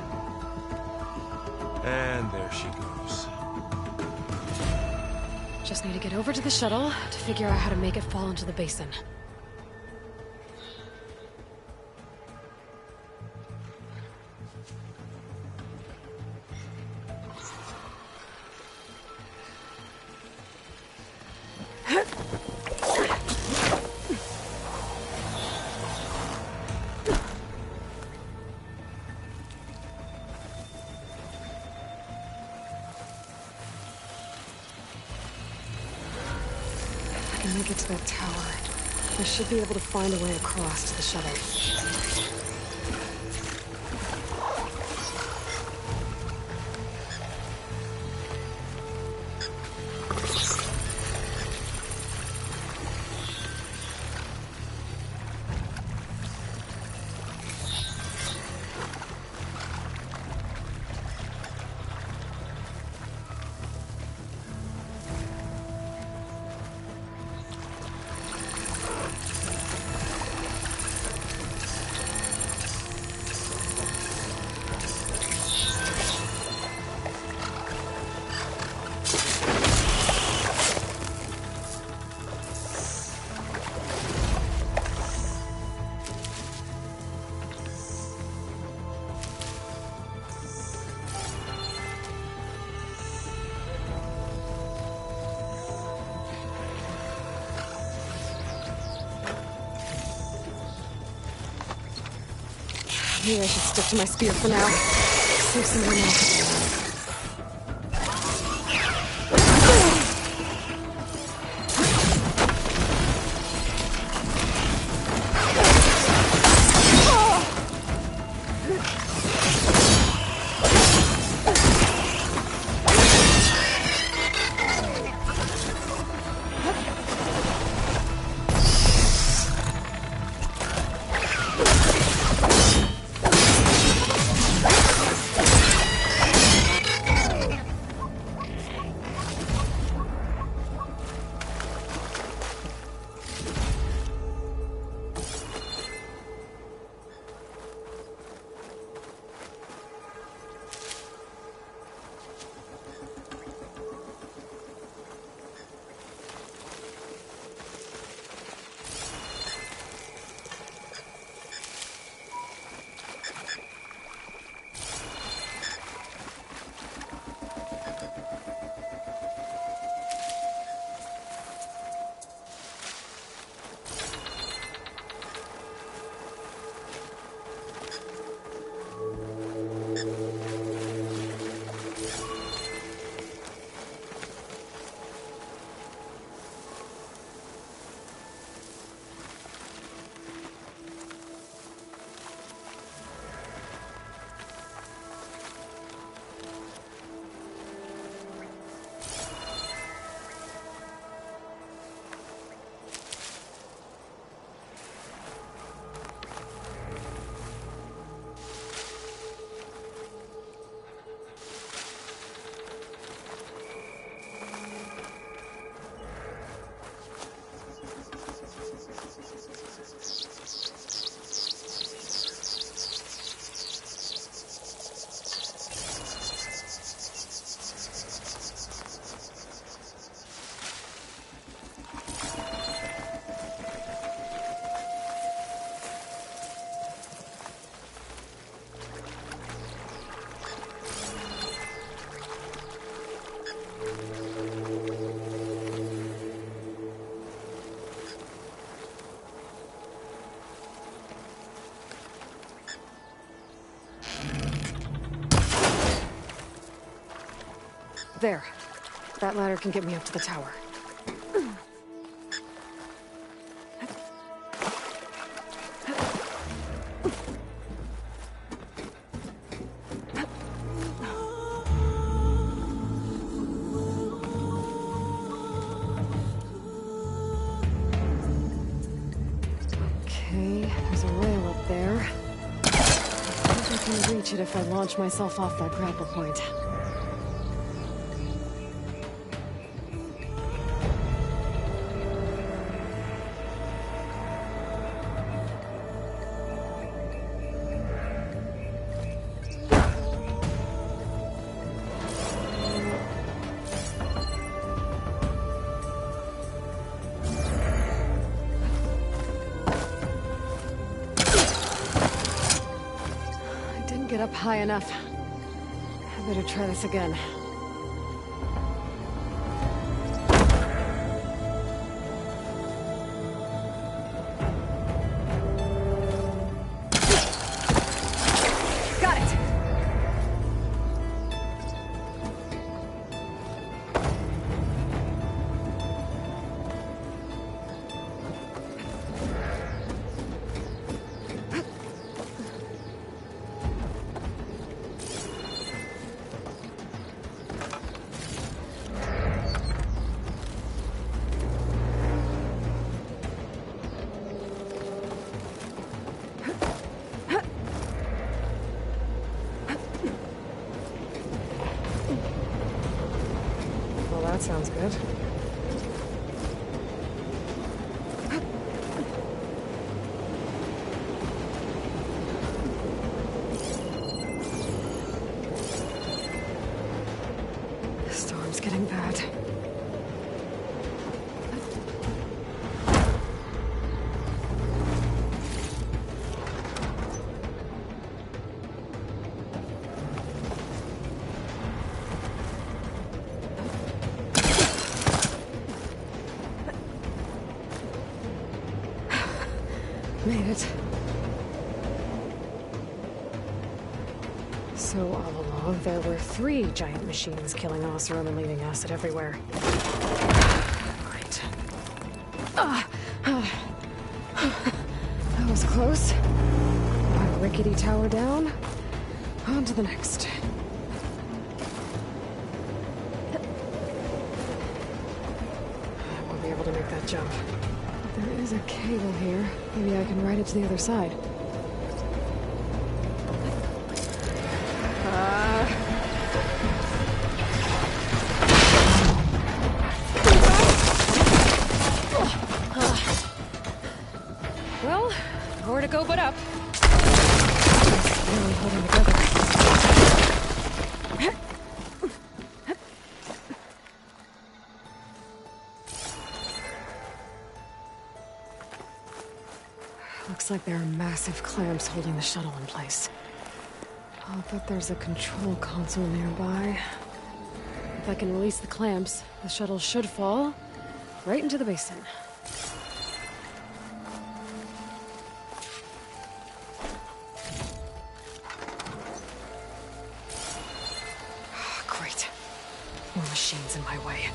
And there she goes. Just need to get over to the shuttle to figure out how to make it fall into the basin. Make it to that tower. I should be able to find a way across to the shuttle. Maybe I should stick to my spear for now. Save someone else. There. That ladder can get me up to the tower. Okay, there's a rail up there. I think I can reach it if I launch myself off that grapple point. Get up high enough. I better try this again. Got it! That sounds good. The storm's getting bad. Made it. So all along, there were 3 giant machines killing Oseram and leaving acid everywhere. Great. That was close. One rickety tower down. On to the next. I won't be able to make that jump. There is a cable here. Maybe I can ride it to the other side. Well, nowhere to go but up. It's really holding together. Looks like there are massive clamps holding the shuttle in place. I'll bet there's a control console nearby. If I can release the clamps, the shuttle should fall right into the basin. Great. More machines in my way.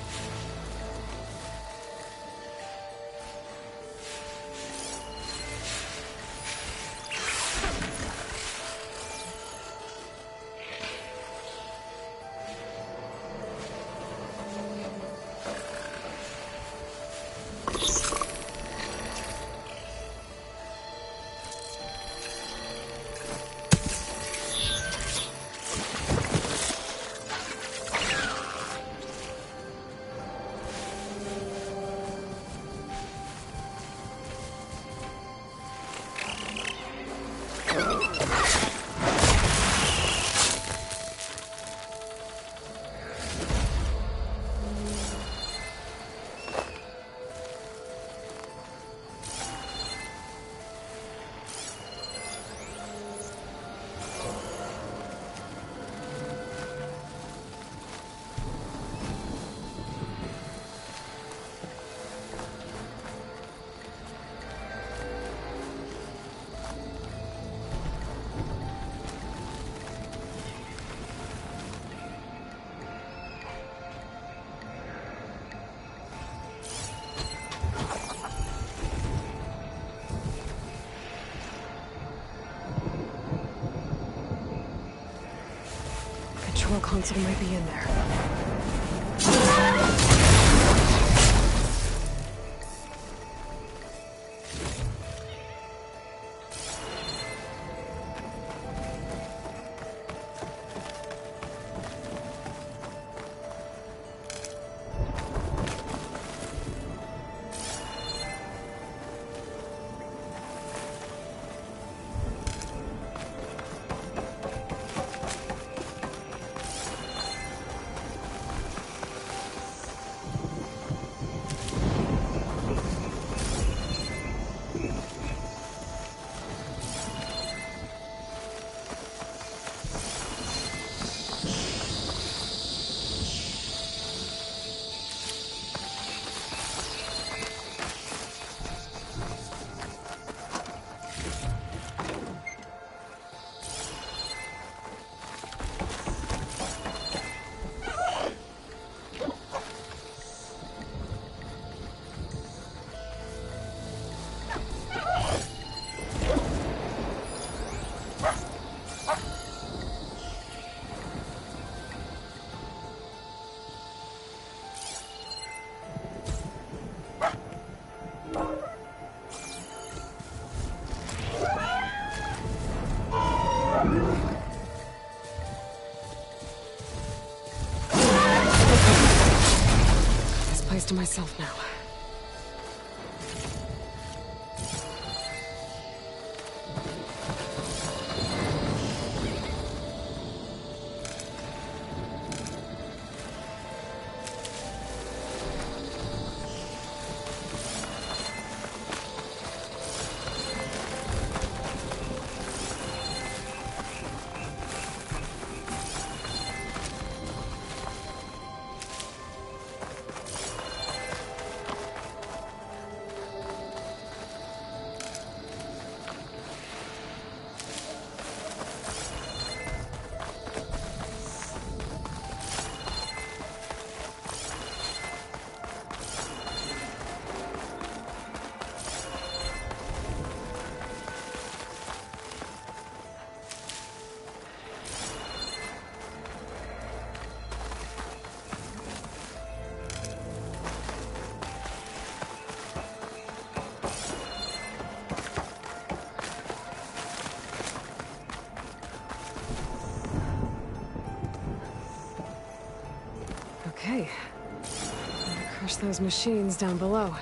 Control console might be in there. To myself now. Okay. Gotta crush those machines down below.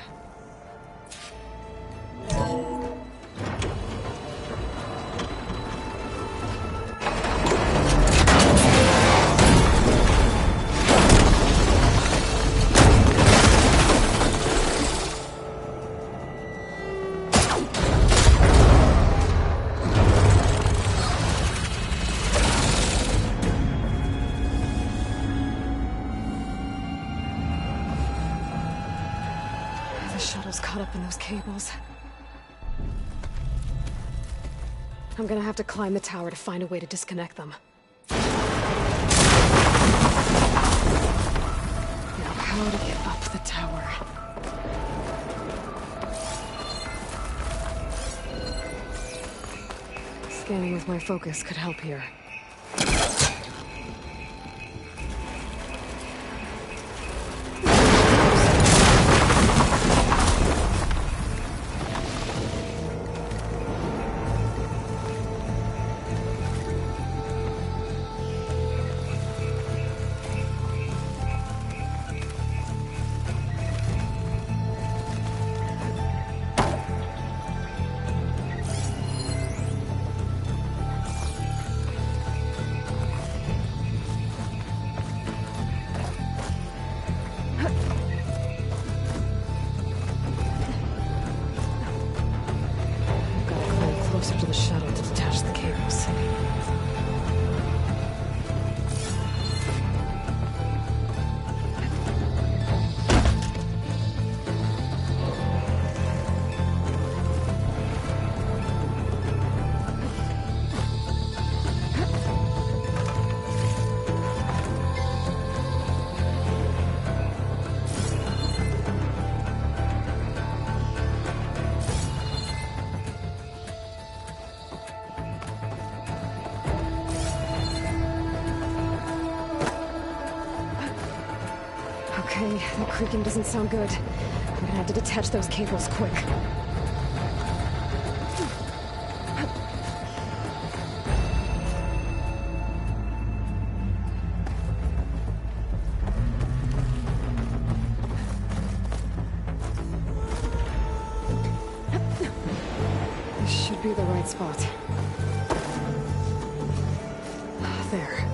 The shuttle's caught up in those cables. I'm gonna have to climb the tower to find a way to disconnect them. Now, how to get up the tower? Scanning with my focus could help here. Closer to the shuttle to detach the cables. Okay, that creaking doesn't sound good. I'm gonna have to detach those cables quick. This should be the right spot. There.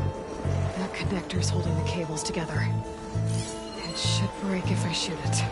That connector's holding the cables together. It should break if I shoot it.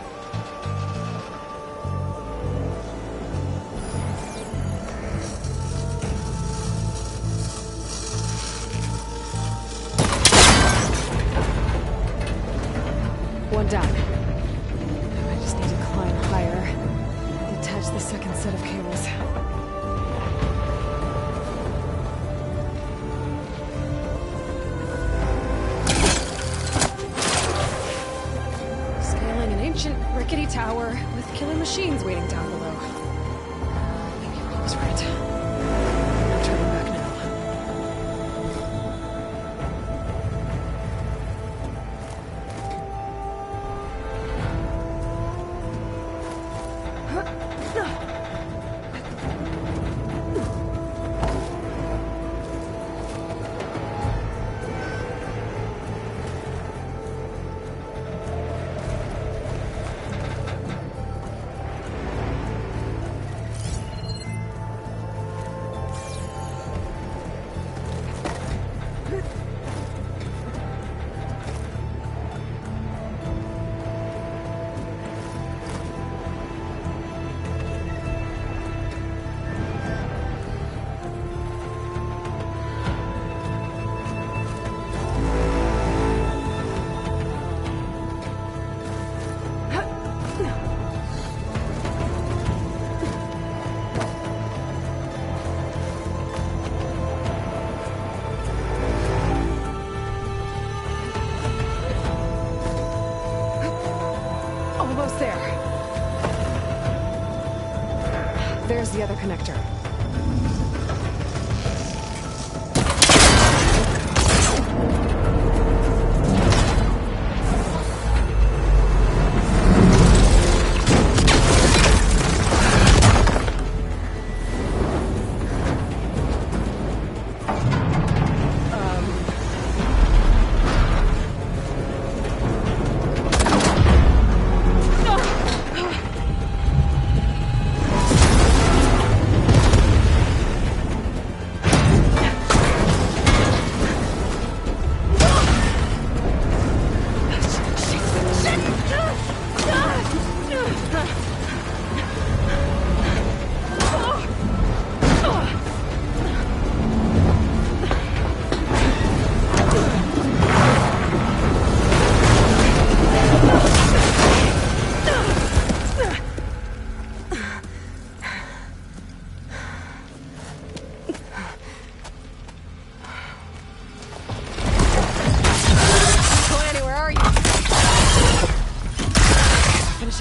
tower with killer machines waiting down below. Maybe Will was right. I'm turning back now. Almost there. There's the other connector.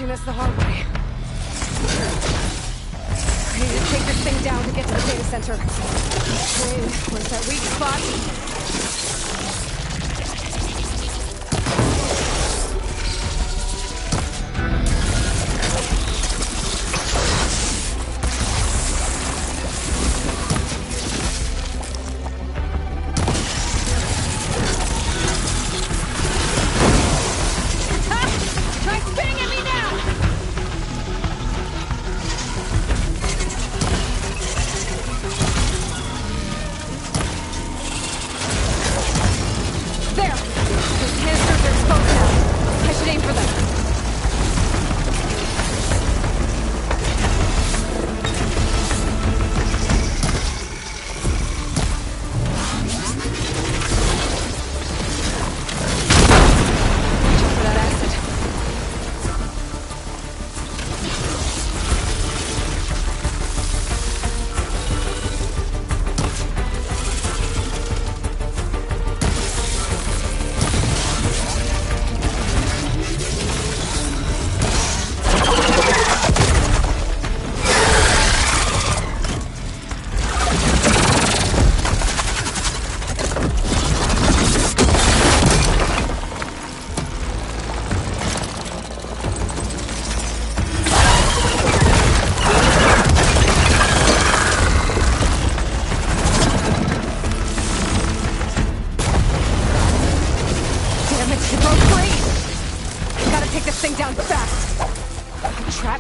This the hard way. I need to take this thing down to get to the data center. Okay, where's that weak spot?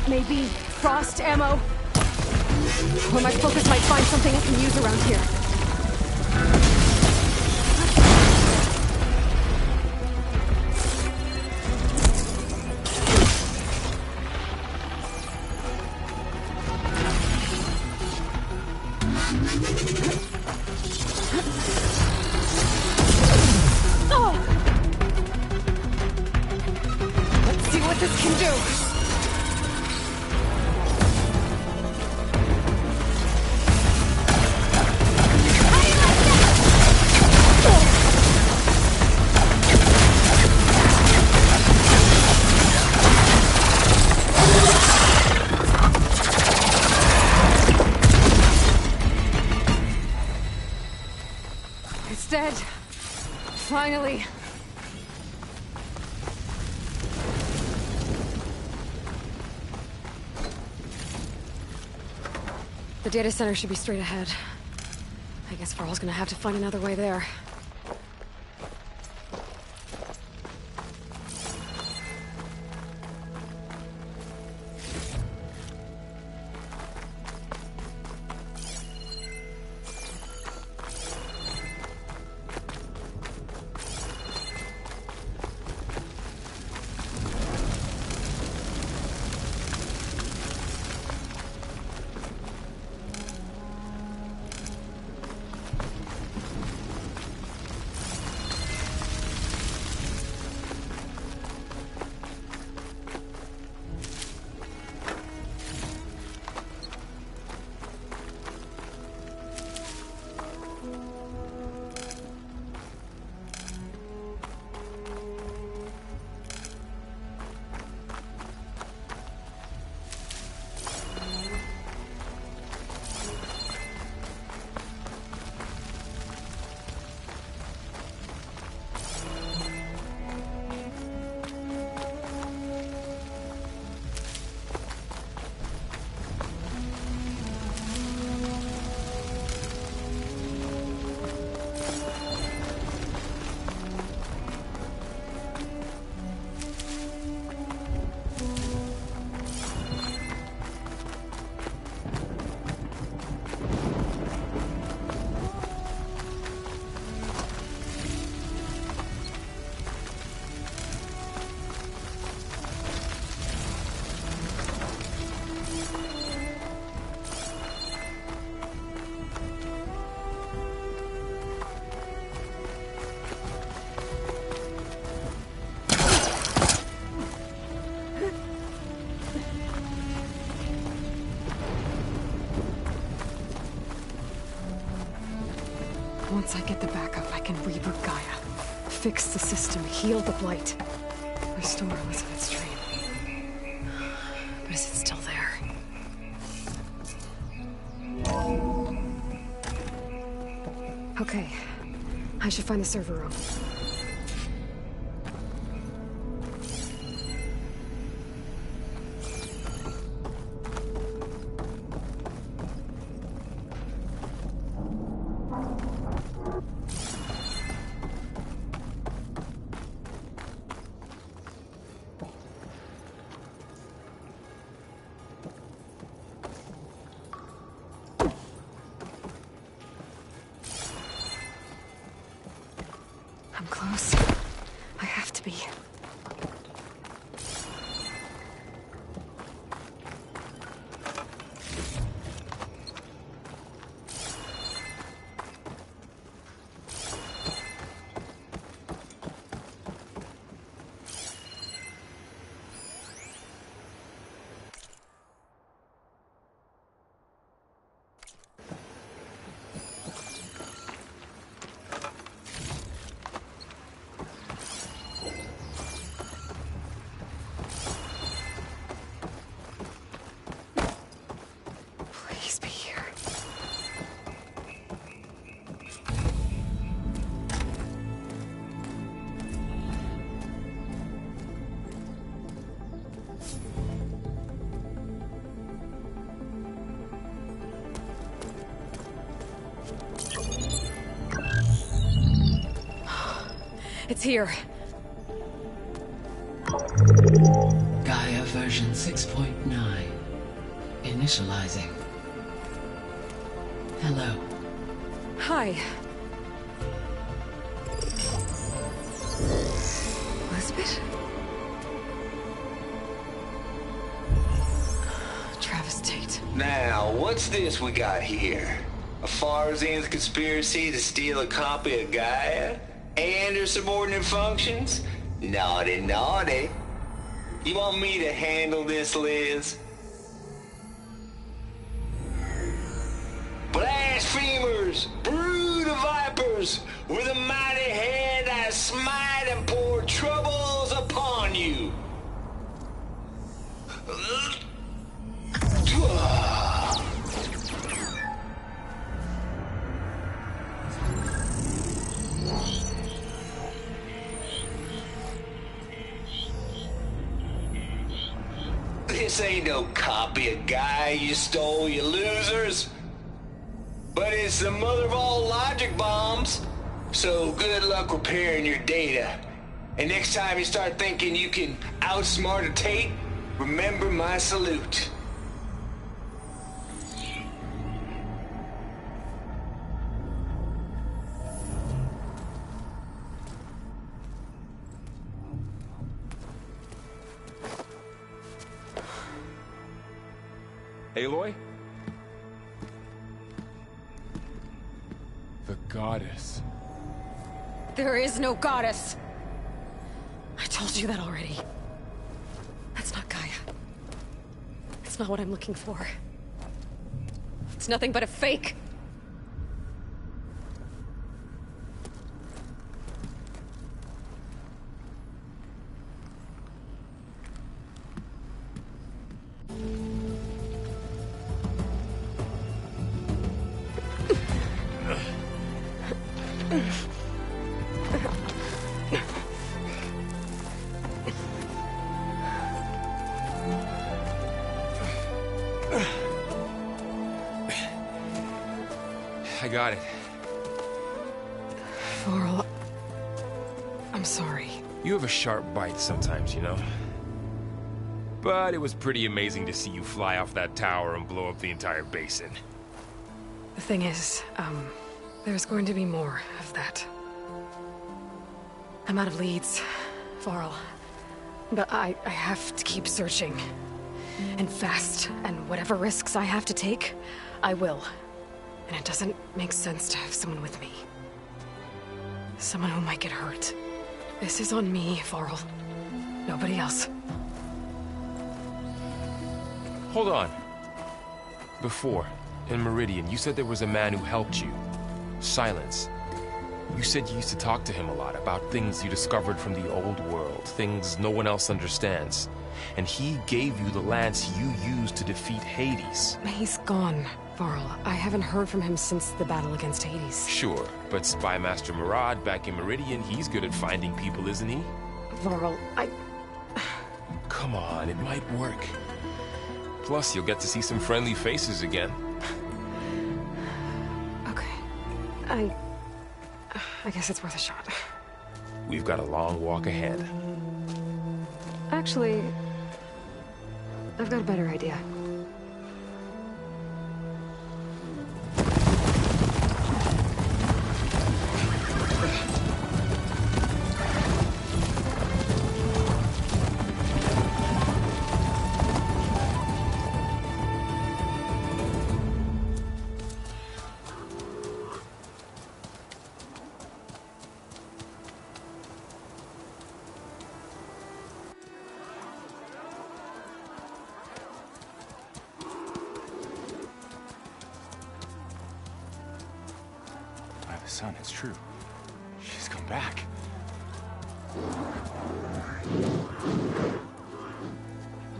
Maybe frost ammo? Or my focus might find something I can use around here. Let's see what this can do. dead. Finally. The data center should be straight ahead. I guess Varl's gonna have to find another way there. Once I get the backup, I can reboot Gaia. Fix the system, heal the Blight. Restore Elizabeth's dream. But is it still there? Okay. I should find the server room. I'm close. I have to be. Please be here. It's here. Gaia version 6.9. Initializing. Hello. Hi. Elizabeth? Travis Tate. Now, what's this we got here? A Farzan's conspiracy to steal a copy of Gaia? And her subordinate functions? Naughty, naughty. You want me to handle this, Liz? Blasphemers, brood of vipers, with a mighty hand I smite and pour troubles upon you. ain't no copy of Gaia you stole, you losers. But it's the mother of all logic bombs. So good luck repairing your data. And next time you start thinking you can outsmart a Tate, remember my salute. Aloy? The goddess. There is no goddess. I told you that already. That's not Gaia. It's not what I'm looking for. It's nothing but a fake. I got it. Varl, I'm sorry. You have a sharp bite sometimes, you know? But it was pretty amazing to see you fly off that tower and blow up the entire basin. The thing is, there's going to be more of that. I'm out of leads, Varl. But I have to keep searching. And fast, and whatever risks I have to take, I will. And it doesn't make sense to have someone with me. Someone who might get hurt. This is on me, Varl. Nobody else. Hold on. Before, in Meridian, you said there was a man who helped you. Silence. You said you used to talk to him a lot about things you discovered from the old world, things no one else understands. And he gave you the lance you used to defeat Hades. He's gone, Varl. I haven't heard from him since the battle against Hades. Sure, but Spy Master Murad back in Meridian, he's good at finding people, isn't he? Varl, Come on, it might work. Plus, you'll get to see some friendly faces again. Okay. I guess it's worth a shot. We've got a long walk ahead. Actually, I've got a better idea. Son, it's true. She's come back.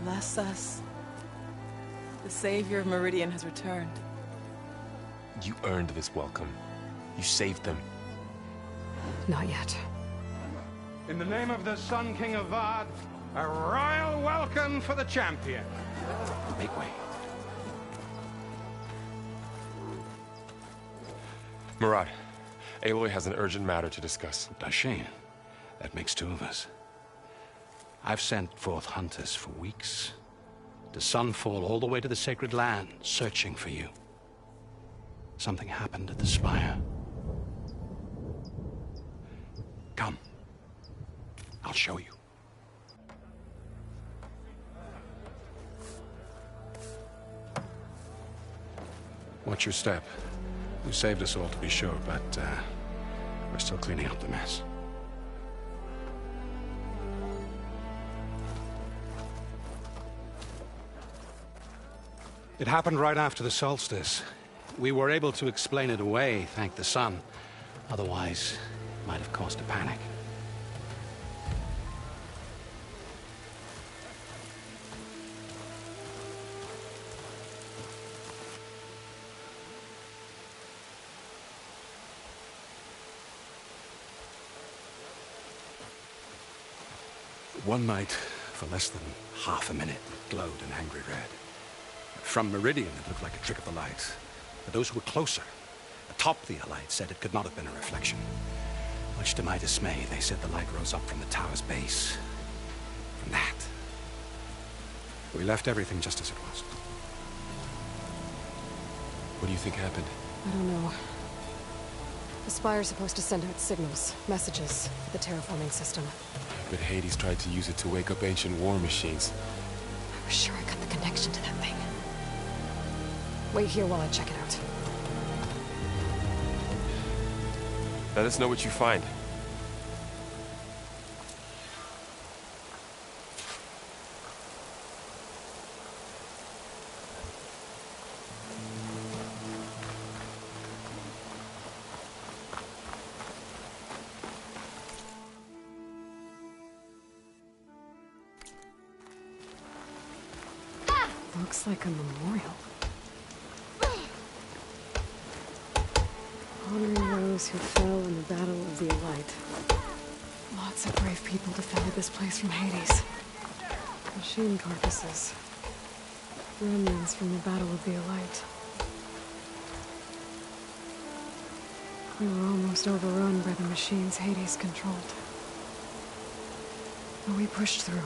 Bless us. The Savior of Meridian has returned. You earned this welcome. You saved them. Not yet. In the name of the Sun King of Vard, a royal welcome for the champion. Make way. Murad, Aloy has an urgent matter to discuss. Dashane, that makes two of us. I've sent forth hunters for weeks, to Sunfall all the way to the Sacred Land, searching for you. Something happened at the Spire. Come. I'll show you. Watch your step. You saved us all, to be sure, but we're still cleaning up the mess. It happened right after the solstice. We were able to explain it away, thank the sun. Otherwise, it might have caused a panic. One night, for less than half a minute, it glowed an angry red. From Meridian, it looked like a trick of the light. But those who were closer, atop the light, said it could not have been a reflection. Much to my dismay, they said the light rose up from the tower's base. From that. We left everything just as it was. What do you think happened? I don't know. The Spire's supposed to send out signals, messages, for the terraforming system. But Hades tried to use it to wake up ancient war machines. I was sure I got the connection to that thing. Wait here while I check it out. Let us know what you find. Looks like a memorial. Honoring those who fell in the Battle of the Elite. Lots of brave people defended this place from Hades. Machine carcasses. Remnants from the Battle of the Elite. We were almost overrun by the machines Hades controlled. But we pushed through.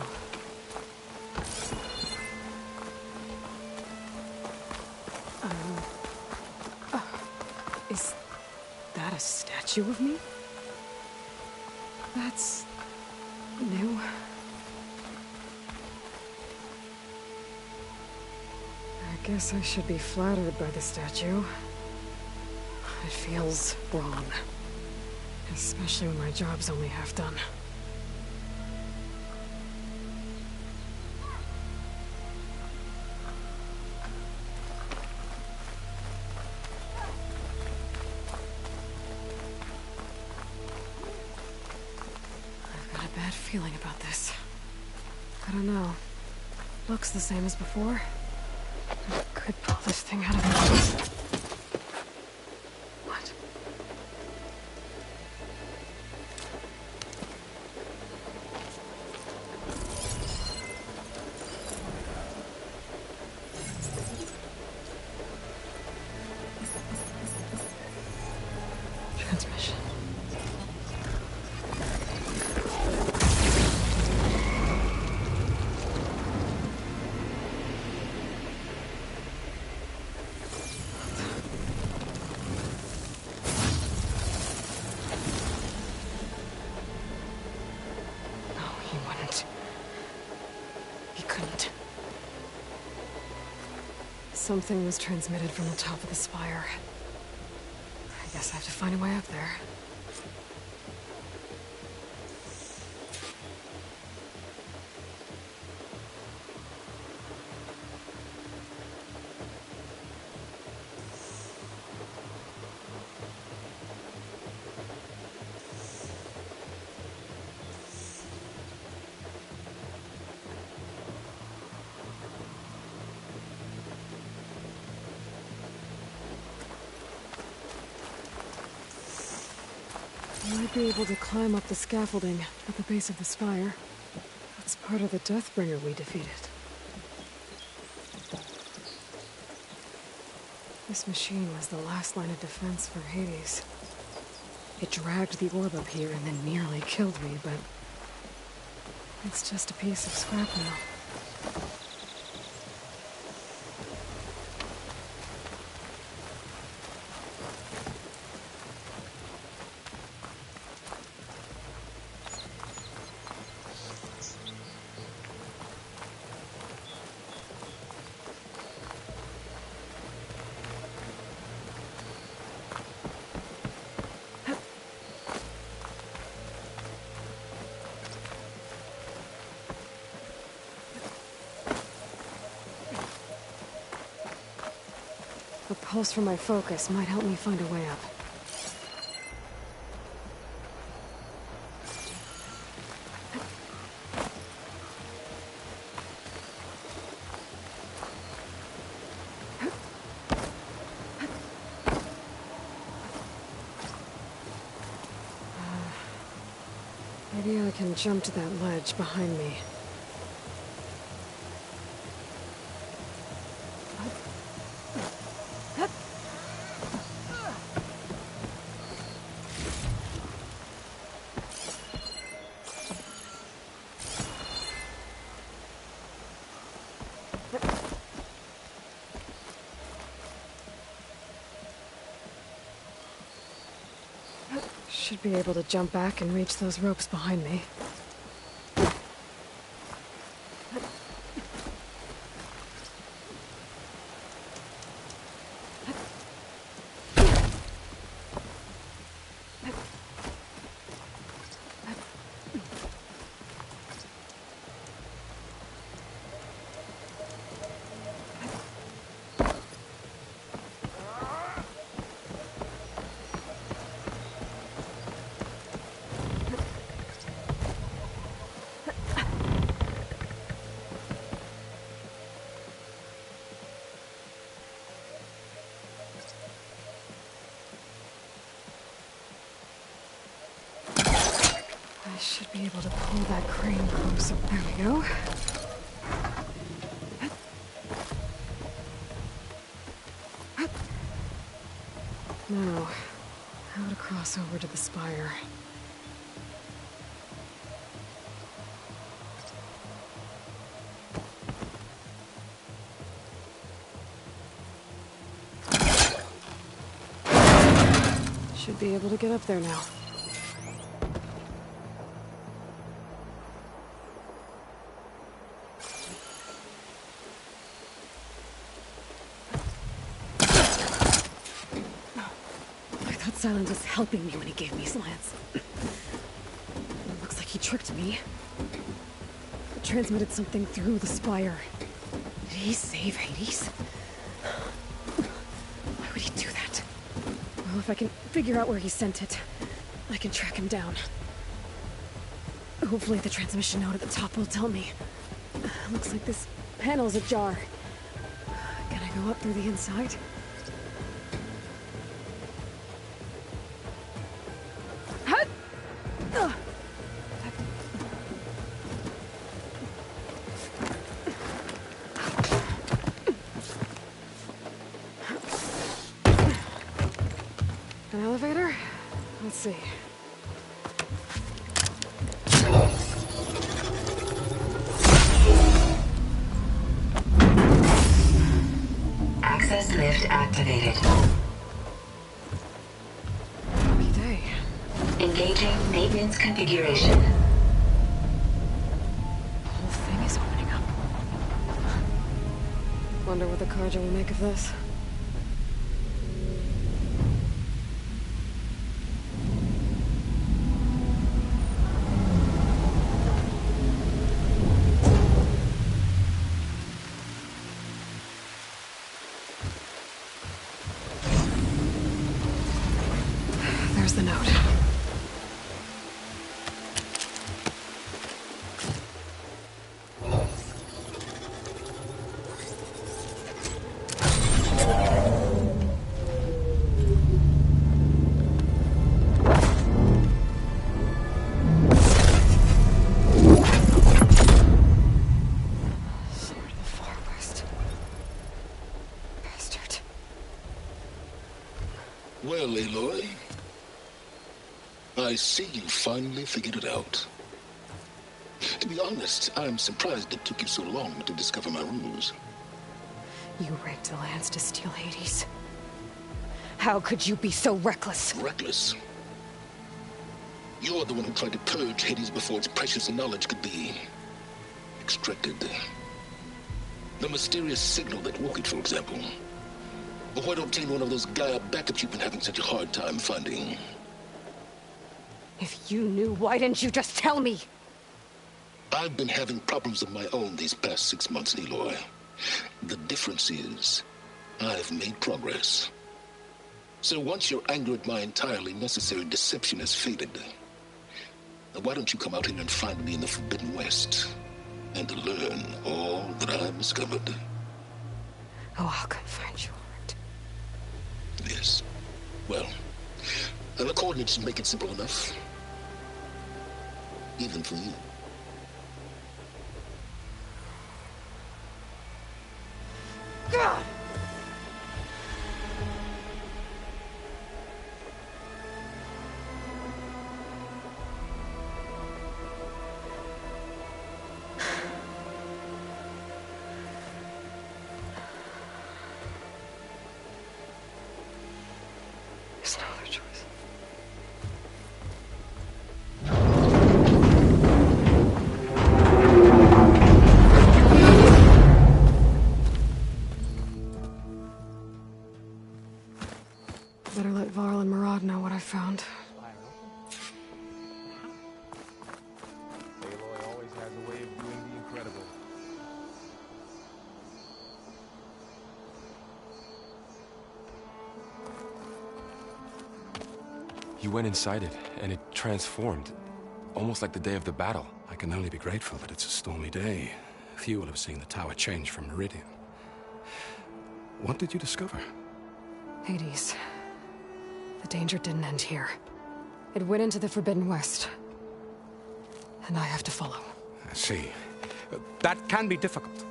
Is that a statue of me? That's new. I guess I should be flattered by the statue. It feels wrong. Especially when my job's only half done. Bad feeling about this. I don't know. Looks the same as before. I could pull this thing out of me. What? Transmission. Something was transmitted from the top of the spire. I guess I have to find a way up there. I might be able to climb up the scaffolding at the base of the spire. That's part of the Deathbringer we defeated. This machine was the last line of defense for Hades. It dragged the orb up here and then nearly killed me, but it's just a piece of scrap now. A pulse from my focus might help me find a way up. Maybe I can jump to that ledge behind me. Should be able to jump back and reach those ropes behind me. I should be able to pull that crane closer. There we go. Now, how to cross over to the spire. Should be able to get up there now. Silence was helping me when he gave me his lance. It looks like he tricked me. It transmitted something through the spire. Did he save Hades? Why would he do that? Well, if I can figure out where he sent it, I can track him down. Hopefully the transmission note at the top will tell me. Looks like this panel's ajar. Can I go up through the inside? An elevator? Let's see. Access lift activated. Happy day. Engaging maintenance configuration. The whole thing is opening up. Wonder what the Carja will make of this. There's the note. Sword of the Far West. Bastard. Well, Aloy, I see you finally figured it out. To be honest, I'm surprised it took you so long to discover my ruse. You rigged the lance to steal Hades. How could you be so reckless? Reckless? You're the one who tried to purge Hades before its precious knowledge could be extracted. The mysterious signal that woke it, for example. Or why to obtain one of those Gaia backups you've been having such a hard time finding. If you knew, why didn't you just tell me? I've been having problems of my own these past 6 months, Aloy. The difference is, I've made progress. So once your anger at my entirely necessary deception has faded, why don't you come out here and find me in the Forbidden West, and learn all that I've discovered? Oh, I'll come find you, all right. Yes. Well, the coordinates make it simple enough. Even for you. God! There's no other choice. Better let Varl and Murad know what I found. Aloy always has a way of doing the incredible. You went inside it, and it transformed. Almost like the day of the battle. I can only be grateful that it's a stormy day. Few will have seen the tower change from Meridian. What did you discover? Hades. The danger didn't end here. It went into the Forbidden West. And I have to follow. I see. That can be difficult.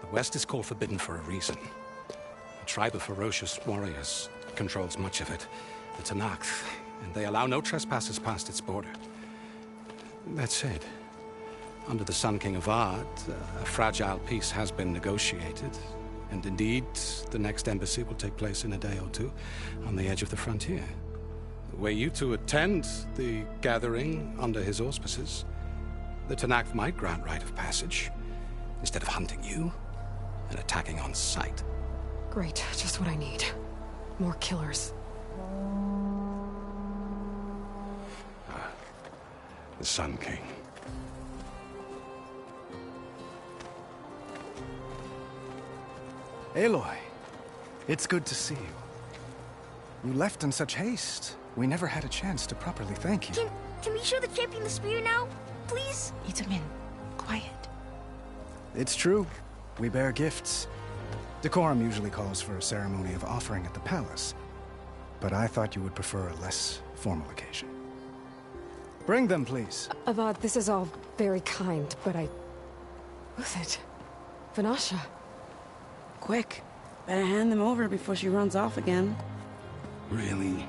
The West is called Forbidden for a reason. A tribe of ferocious warriors controls much of it, the Tenakth, and they allow no trespassers past its border. That said, under the Sun King Avad, a fragile peace has been negotiated, and indeed, the next embassy will take place in a day or two on the edge of the frontier. Were you to attend the gathering under his auspices, the Tenakth might grant right of passage, instead of hunting you and attacking on sight. Great, just what I need. More killers. The Sun King. Aloy, it's good to see you. You left in such haste. We never had a chance to properly thank you. Can we show the champion the spear now? Please? Itamin, quiet. It's true. We bear gifts. Decorum usually calls for a ceremony of offering at the palace. But I thought you would prefer a less formal occasion. Bring them, please. Avad, this is all very kind, but Who's it? Vanasha. Quick. Better hand them over before she runs off again. Really?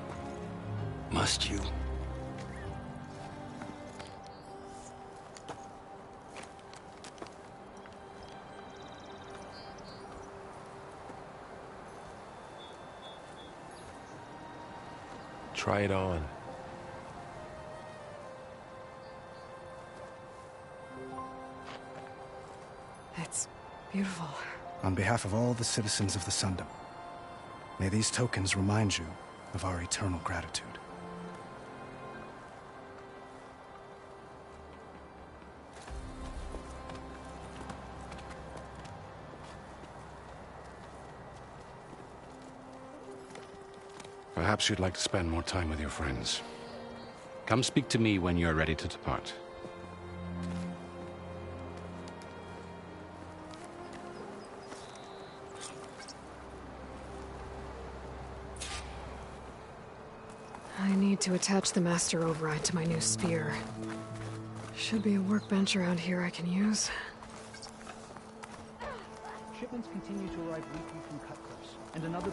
Must you? Try it on. It's beautiful. On behalf of all the citizens of the Sundom, may these tokens remind you of our eternal gratitude. Perhaps you'd like to spend more time with your friends. Come speak to me when you're ready to depart. I need to attach the Master Override to my new spear. Should be a workbench around here I can use. Shipments continue to arrive weekly from Cutcliffs, and another...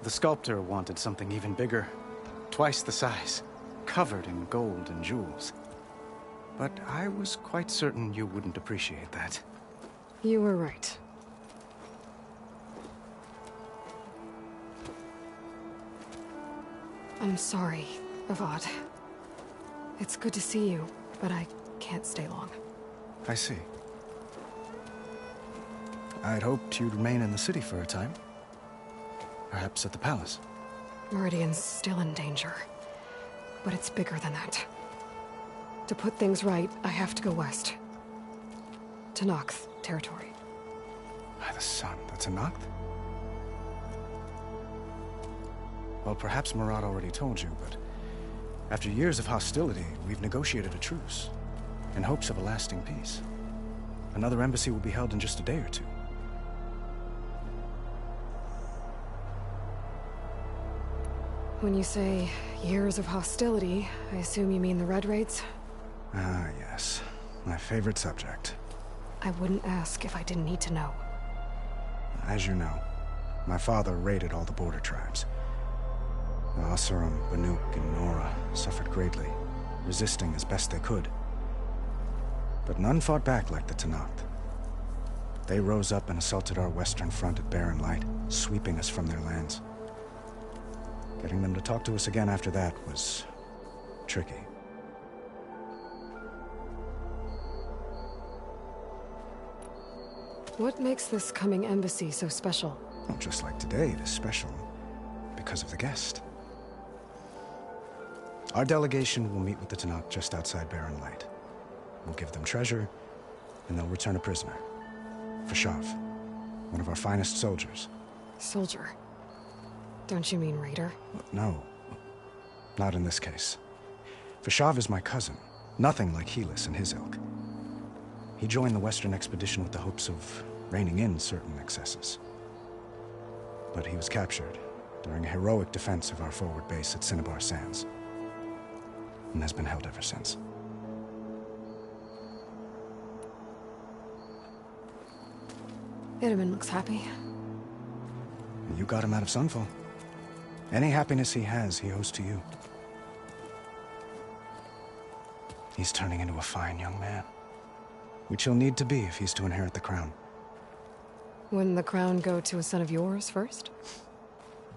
The sculptor wanted something even bigger, twice the size, covered in gold and jewels. But I was quite certain you wouldn't appreciate that. You were right. I'm sorry, Avad. It's good to see you, but I can't stay long. I see. I'd hoped you'd remain in the city for a time. Perhaps at the palace. Meridian's still in danger, but it's bigger than that. To put things right, I have to go west. Tenakth territory. By the sun, that's Tenakth? Well, perhaps Murad already told you, but after years of hostility, we've negotiated a truce, in hopes of a lasting peace. Another embassy will be held in just a day or two. When you say years of hostility, I assume you mean the Red Raids? Ah, yes. My favorite subject. I wouldn't ask if I didn't need to know. As you know, my father raided all the border tribes. The Oseram, Banuk, and Nora suffered greatly, resisting as best they could. But none fought back like the Tenakth. They rose up and assaulted our western front at Barren Light, sweeping us from their lands. Getting them to talk to us again after that was tricky. What makes this coming embassy so special? Well, just like today, it is special because of the guest. Our delegation will meet with the Tenakth just outside Barren Light. We'll give them treasure, and they'll return a prisoner. Fashav, one of our finest soldiers. Soldier? Don't you mean raider? No, not in this case. Fashav is my cousin, nothing like Helis and his ilk. He joined the Western expedition with the hopes of reining in certain excesses. But he was captured during a heroic defense of our forward base at Cinnabar Sands, and has been held ever since. Itamen looks happy. You got him out of Sunfall. Any happiness he has, he owes to you. He's turning into a fine young man, which he'll need to be if he's to inherit the crown. Wouldn't the crown go to a son of yours first?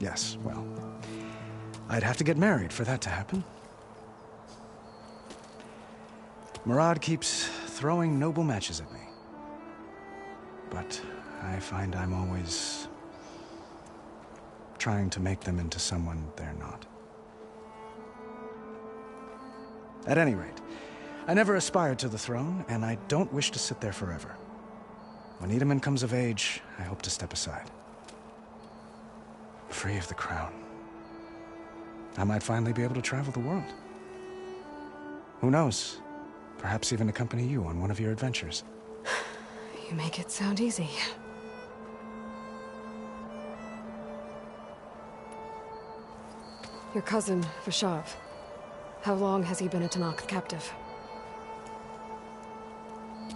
Yes, well, I'd have to get married for that to happen. Murad keeps throwing noble matches at me. But I find I'm always trying to make them into someone they're not. At any rate, I never aspired to the throne, and I don't wish to sit there forever. When Itamen comes of age, I hope to step aside. Free of the crown. I might finally be able to travel the world. Who knows? Perhaps even accompany you on one of your adventures. You make it sound easy. Your cousin, Fashav. How long has he been a Tenakth captive?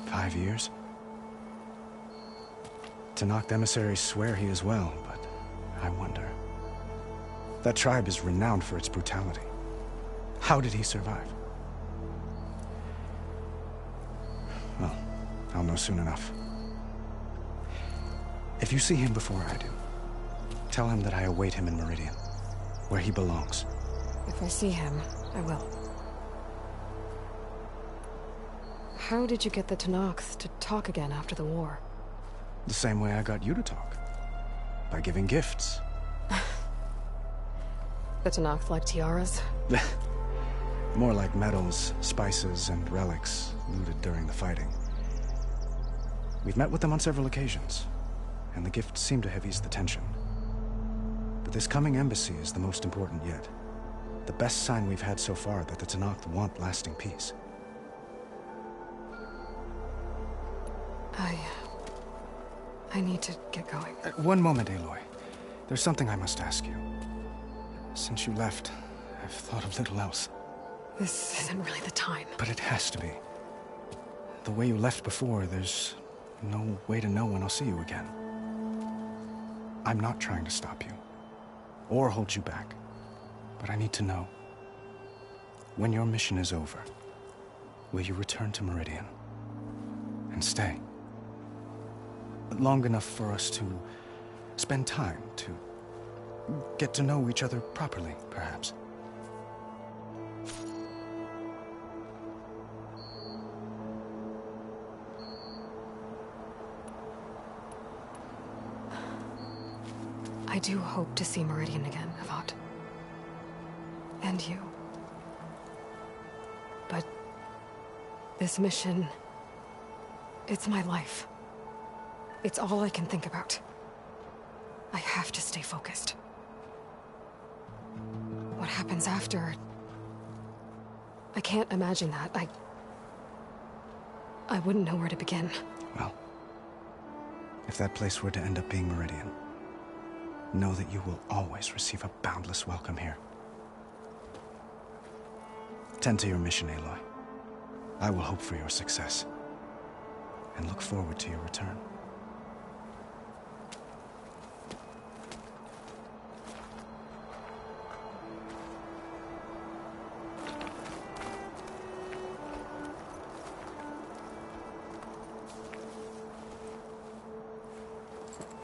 5 years. Tenakth emissaries swear he is well, but I wonder. That tribe is renowned for its brutality. How did he survive? Well, I'll know soon enough. If you see him before I do, tell him that I await him in Meridian, where he belongs. If I see him, I will. How did you get the Tenakth to talk again after the war? The same way I got you to talk. By giving gifts. The Tenakth like tiaras? More like medals, spices, and relics looted during the fighting. We've met with them on several occasions, and the gifts seem to have eased the tension. But this coming embassy is the most important yet. The best sign we've had so far that the Tenakth want lasting peace. I need to get going. One moment, Aloy. There's something I must ask you. Since you left, I've thought of little else. This isn't really the time. But it has to be. The way you left before, there's no way to know when I'll see you again. I'm not trying to stop you, or hold you back. But I need to know, when your mission is over, will you return to Meridian? And stay? Long enough for us to spend time, to get to know each other properly, perhaps. I do hope to see Meridian again, Avad. And you. But this mission, it's my life. It's all I can think about. I have to stay focused. What happens after? I can't imagine that. I wouldn't know where to begin. Well, if that place were to end up being Meridian, know that you will always receive a boundless welcome here. Tend to your mission, Aloy. I will hope for your success, and look forward to your return.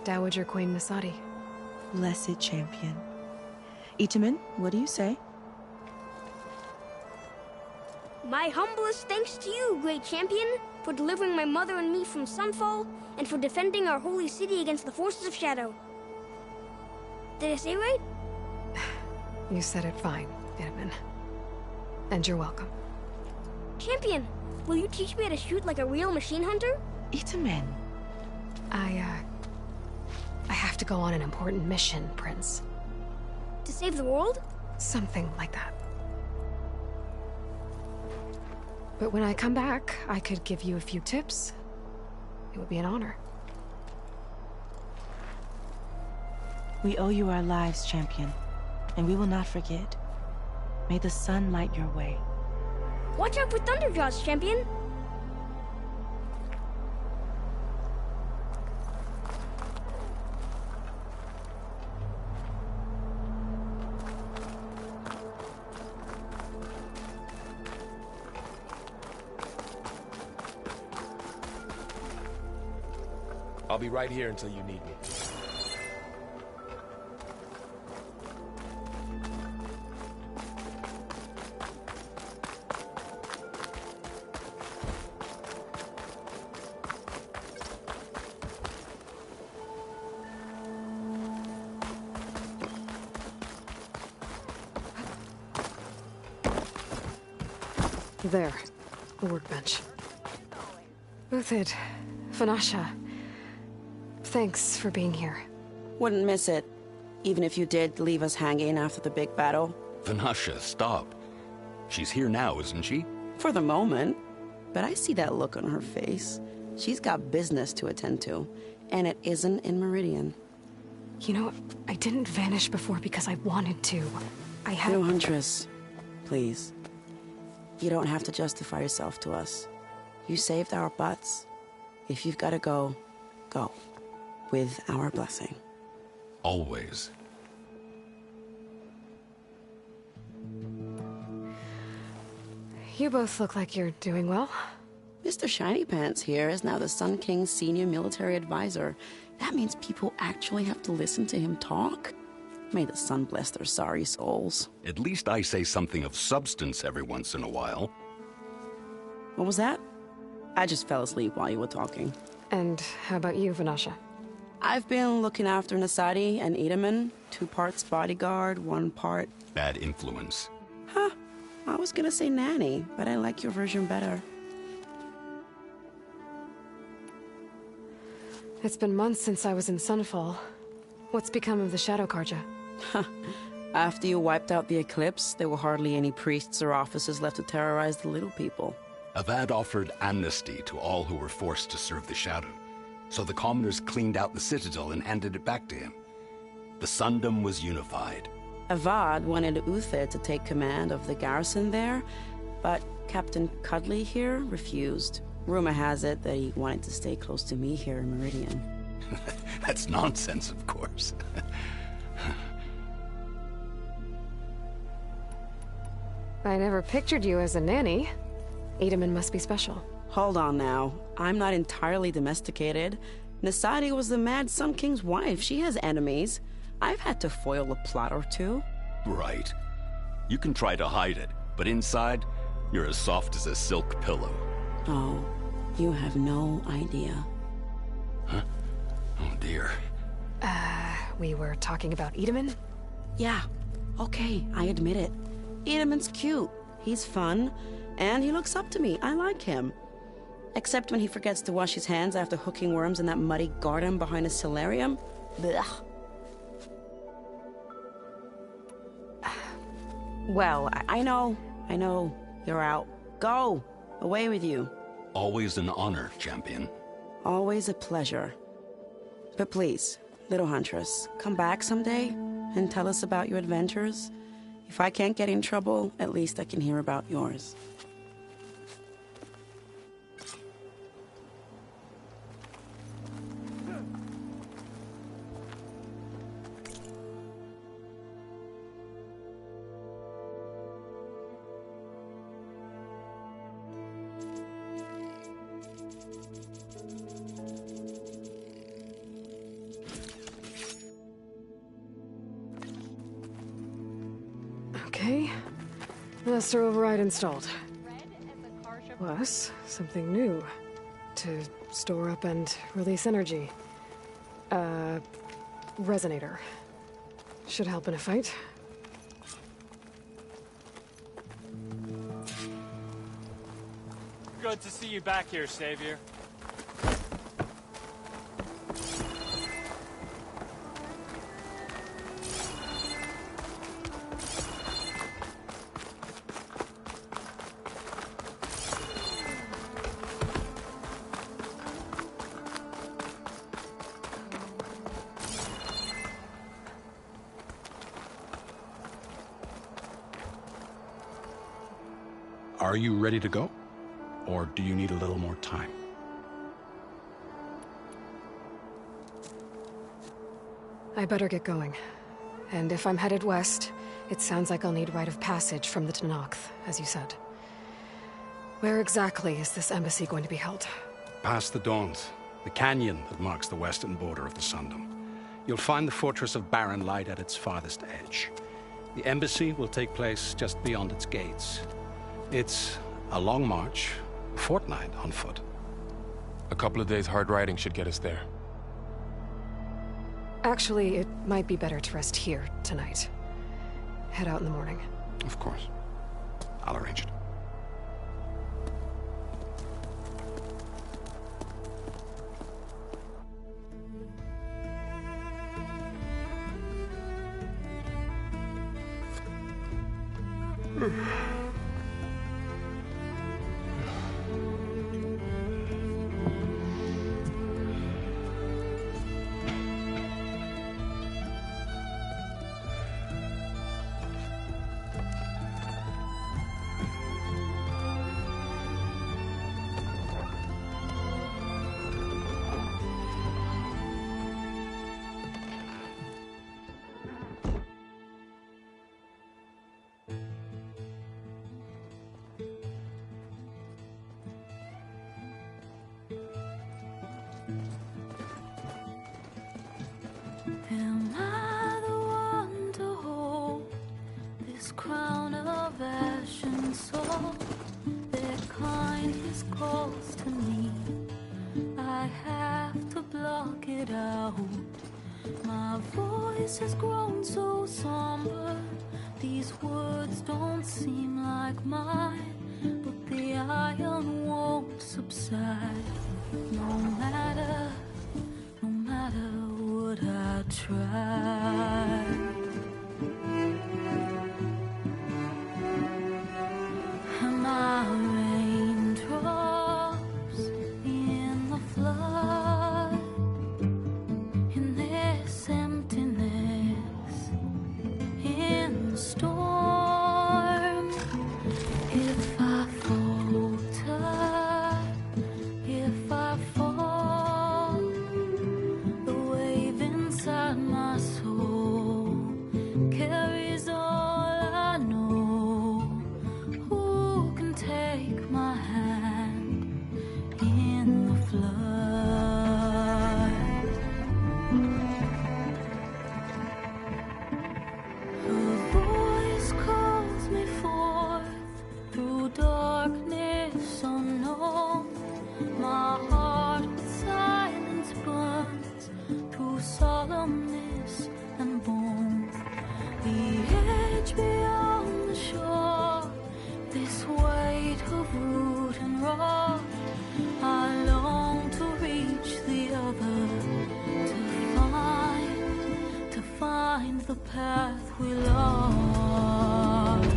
Dowager Queen Nasadi. Blessed champion. Itamen, what do you say? My humblest thanks to you, great champion, for delivering my mother and me from Sunfall, and for defending our holy city against the forces of Shadow. Did I say right? You said it fine, Itamen. And you're welcome. Champion, will you teach me how to shoot like a real machine hunter? Itamen. I have to go on an important mission, Prince. To save the world? Something like that. But when I come back, I could give you a few tips. It would be an honor. We owe you our lives, champion, and we will not forget. May the sun light your way. Watch out for Thunderjaws, champion! I'll be right here until you need me. There. The workbench. Uthid. Vanasha. Thanks for being here. Wouldn't miss it. Even if you did leave us hanging after the big battle. Vanasha, stop. She's here now, isn't she? For the moment. But I see that look on her face. She's got business to attend to. And it isn't in Meridian. You know, I didn't vanish before because I wanted to. I had... No, Huntress. Please. You don't have to justify yourself to us. You saved our butts. If you've got to go, go. With our blessing. Always. You both look like you're doing well. Mr. Shiny Pants here is now the Sun King's senior military advisor. That means people actually have to listen to him talk? May the sun bless their sorry souls. At least I say something of substance every once in a while. What was that? I just fell asleep while you were talking. And how about you, Vanasha? I've been looking after Nasadi and Itamen. 2 parts bodyguard, 1 part... Bad influence. Huh. I was gonna say nanny, but I like your version better. It's been months since I was in Sunfall. What's become of the Shadow Carja? After you wiped out the Eclipse, there were hardly any priests or officers left to terrorize the little people. Avad offered amnesty to all who were forced to serve the Shadow, so the commoners cleaned out the Citadel and handed it back to him. The Sundom was unified. Avad wanted Uthid to take command of the garrison there, but Captain Cudley here refused. Rumor has it that he wanted to stay close to me here in Meridian. That's nonsense, of course. I never pictured you as a nanny. Itamen must be special. Hold on now. I'm not entirely domesticated. Nasadi was the Mad Sun King's wife. She has enemies. I've had to foil a plot or 2. Right. You can try to hide it, but inside, you're as soft as a silk pillow. Oh, you have no idea. Huh? Oh dear. We were talking about Itamen? Yeah. Okay, I admit it. Itamen's cute. He's fun. And he looks up to me. I like him. Except when he forgets to wash his hands after hooking worms in that muddy garden behind his solarium. Blech. Well, I know. You're out. Go! Away with you. Always an honor, champion. Always a pleasure. But please, little Huntress, come back someday and tell us about your adventures. If I can't get in trouble, at least I can hear about yours. Okay. Master override installed. Plus, something new. To store up and release energy. Resonator. Should help in a fight. Good to see you back here, Savior. Are you ready to go? Or do you need a little more time? I better get going. And if I'm headed west, it sounds like I'll need rite of passage from the Tenakth, as you said. Where exactly is this embassy going to be held? Past the Dawns, the canyon that marks the western border of the Sundom. You'll find the fortress of Barren Light at its farthest edge. The embassy will take place just beyond its gates. It's a long march, a fortnight on foot. A couple of days hard riding should get us there. Actually, it might be better to rest here tonight. Head out in the morning. Of course. I'll arrange it. Am I the one to hold this crown of ash and salt? Their kindness calls to me. I have to block it out. My voice has grown so somber. These words don't seem like mine, but the iron won't subside. No matter what I try. Am I raindrops in the flood? In this emptiness, in the storm. If I falter, if I fall, the wave inside my soul carries all I know. Who can take my hand in the flood? Her voice calls me forth through darkness unknown. My heart with silence burns through solemnness and bone. The edge beyond the shore, this weight of root and rock. I long to reach the other, to find the path we lost.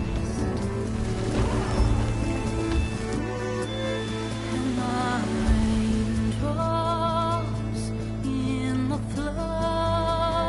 And my raindrops in the flood.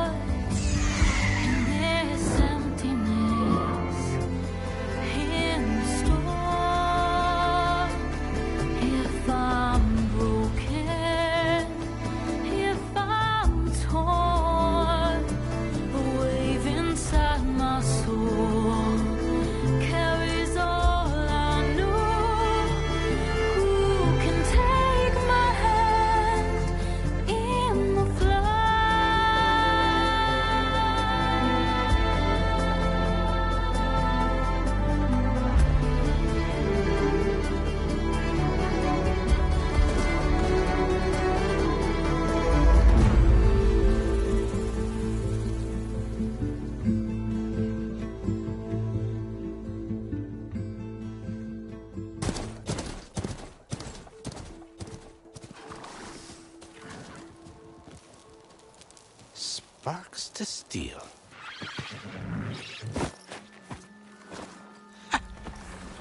Sparks to steel.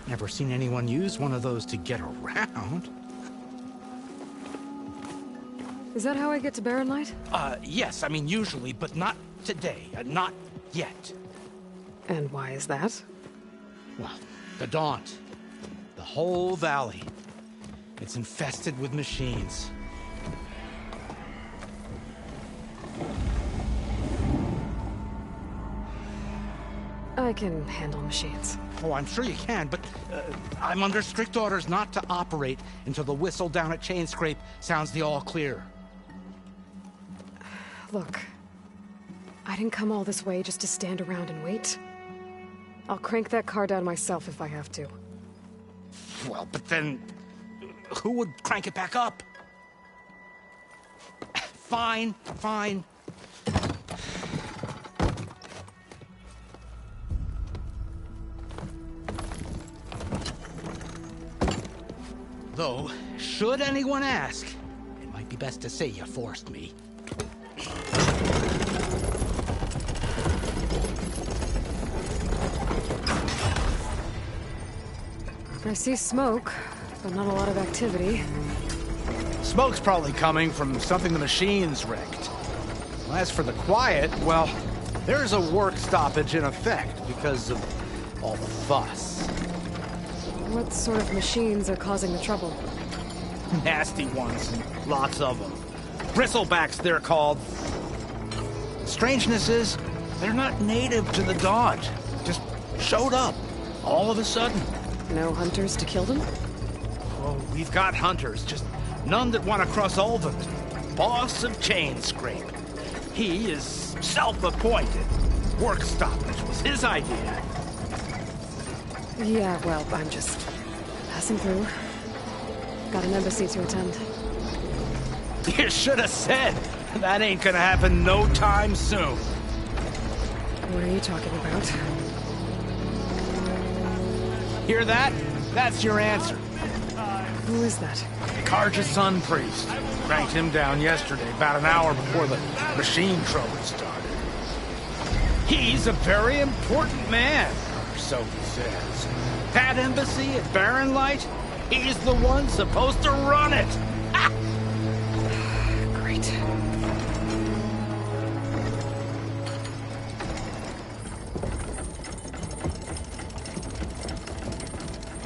Never seen anyone use one of those to get around. Is that how I get to Barren Light? Yes, I mean usually, but not today. Not yet. And why is that? Well, the Daunt. The whole valley. It's infested with machines. I can handle machines. Oh, I'm sure you can, but I'm under strict orders not to operate until the whistle down at Chainscrape sounds the all clear. Look, I didn't come all this way just to stand around and wait. I'll crank that car down myself if I have to. Well, but then who would crank it back up? Fine, fine. Though, should anyone ask, it might be best to say you forced me. I see smoke, but not a lot of activity. Smoke's probably coming from something the machines wrecked. As for the quiet, well, there's a work stoppage in effect because of all the fuss. What sort of machines are causing the trouble? Nasty ones, and lots of them. Bristlebacks, they're called. Strangeness is, they're not native to the Daunt. Just showed up, all of a sudden. No hunters to kill them? Oh, we've got hunters, just none that want to cross Ulvund. Boss of Chainscrape. He is self-appointed. Work stoppage was his idea. Yeah, well, I'm just passing through. Got an embassy to attend. You should have said. That ain't gonna happen no time soon. What are you talking about? Hear that? That's your answer. Who is that? Carja's Sun Priest. Cranked him down yesterday, about an hour before the machine trouble started. He's a very important man, or so he says. That embassy at Barren Light, he's the one supposed to run it. Ha! Great.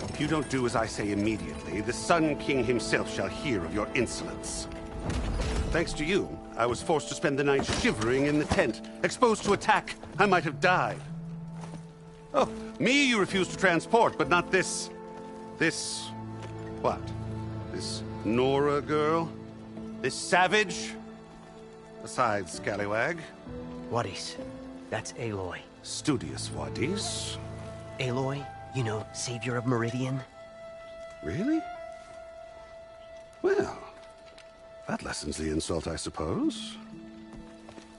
If you don't do as I say immediately, the Sun King himself shall hear of your insolence. Thanks to you, I was forced to spend the night shivering in the tent. Exposed to attack, I might have died. Oh, me you refuse to transport, but not this... what? This Nora girl? This savage? Besides, scallywag. Wadis. That's Aloy. Studious Wadis. Aloy, you know, savior of Meridian. Really? Well, that lessens the insult, I suppose.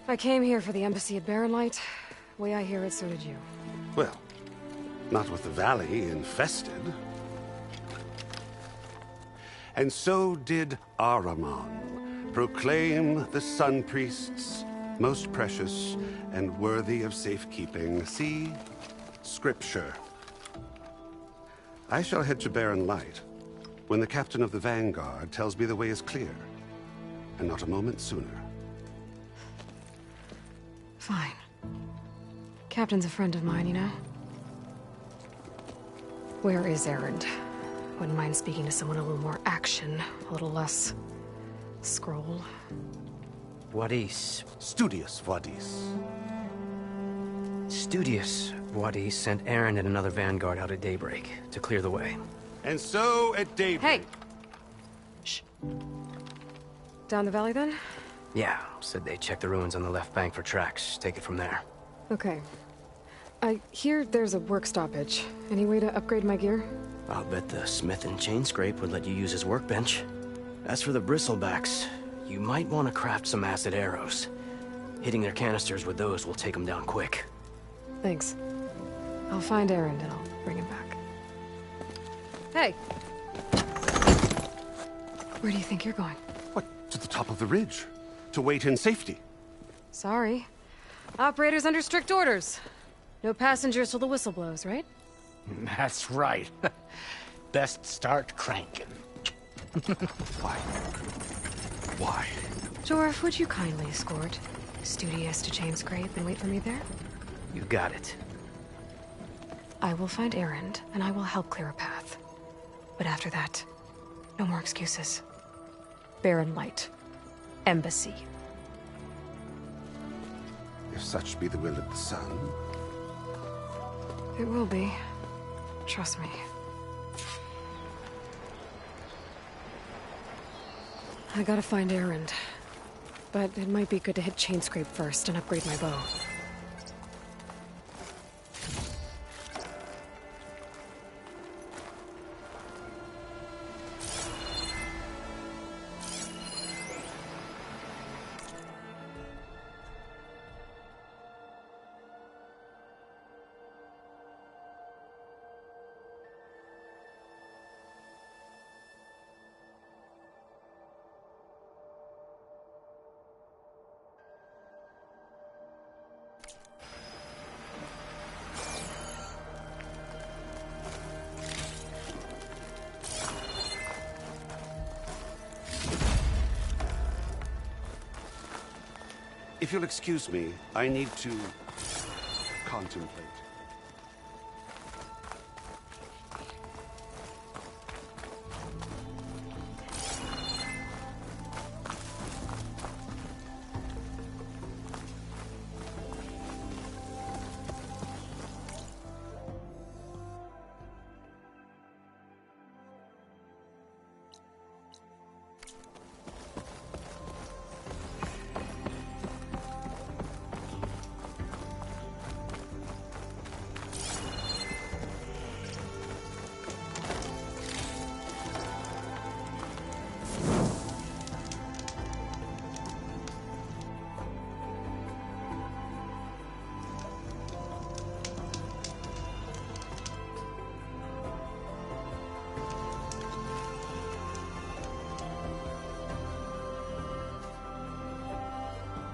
I came here for the embassy at Barren Light. Way I hear it, so did you. Well, not with the valley infested. And so did Ahriman proclaim the Sun Priests most precious and worthy of safekeeping. See? Scripture. I shall head to Barren Light when the captain of the Vanguard tells me the way is clear, and not a moment sooner. Fine. Captain's a friend of mine, you know? Where is Erend? Wouldn't mind speaking to someone a little more action, a little less scroll. Wadis. Studious Wadis. Studious Wadis sent Erend and another Vanguard out at daybreak to clear the way. And so at daybreak... Hey! Shh. Down the valley, then? Yeah, said they checked the ruins on the left bank for tracks. Take it from there. Okay. I hear there's a work stoppage. Any way to upgrade my gear? I'll bet the smith in Chainscrape would let you use his workbench. As for the Bristlebacks, you might want to craft some acid arrows. Hitting their canisters with those will take them down quick. Thanks. I'll find Erend and I'll bring him back. Hey! Where do you think you're going? What? To the top of the ridge. To wait in safety. Sorry. Operator's under strict orders. No passengers till the whistle blows, right? That's right. Best start cranking. Why? Why? Jorf, would you kindly escort Studious to Chainscrape and wait for me there? You got it. I will find Erend, and I will help clear a path. But after that, no more excuses. Barren Light. Embassy. If such be the will of the sun. It will be. Trust me. I gotta find Erend. But it might be good to hit Chainscrape first and upgrade my bow. If you'll excuse me, I need to contemplate.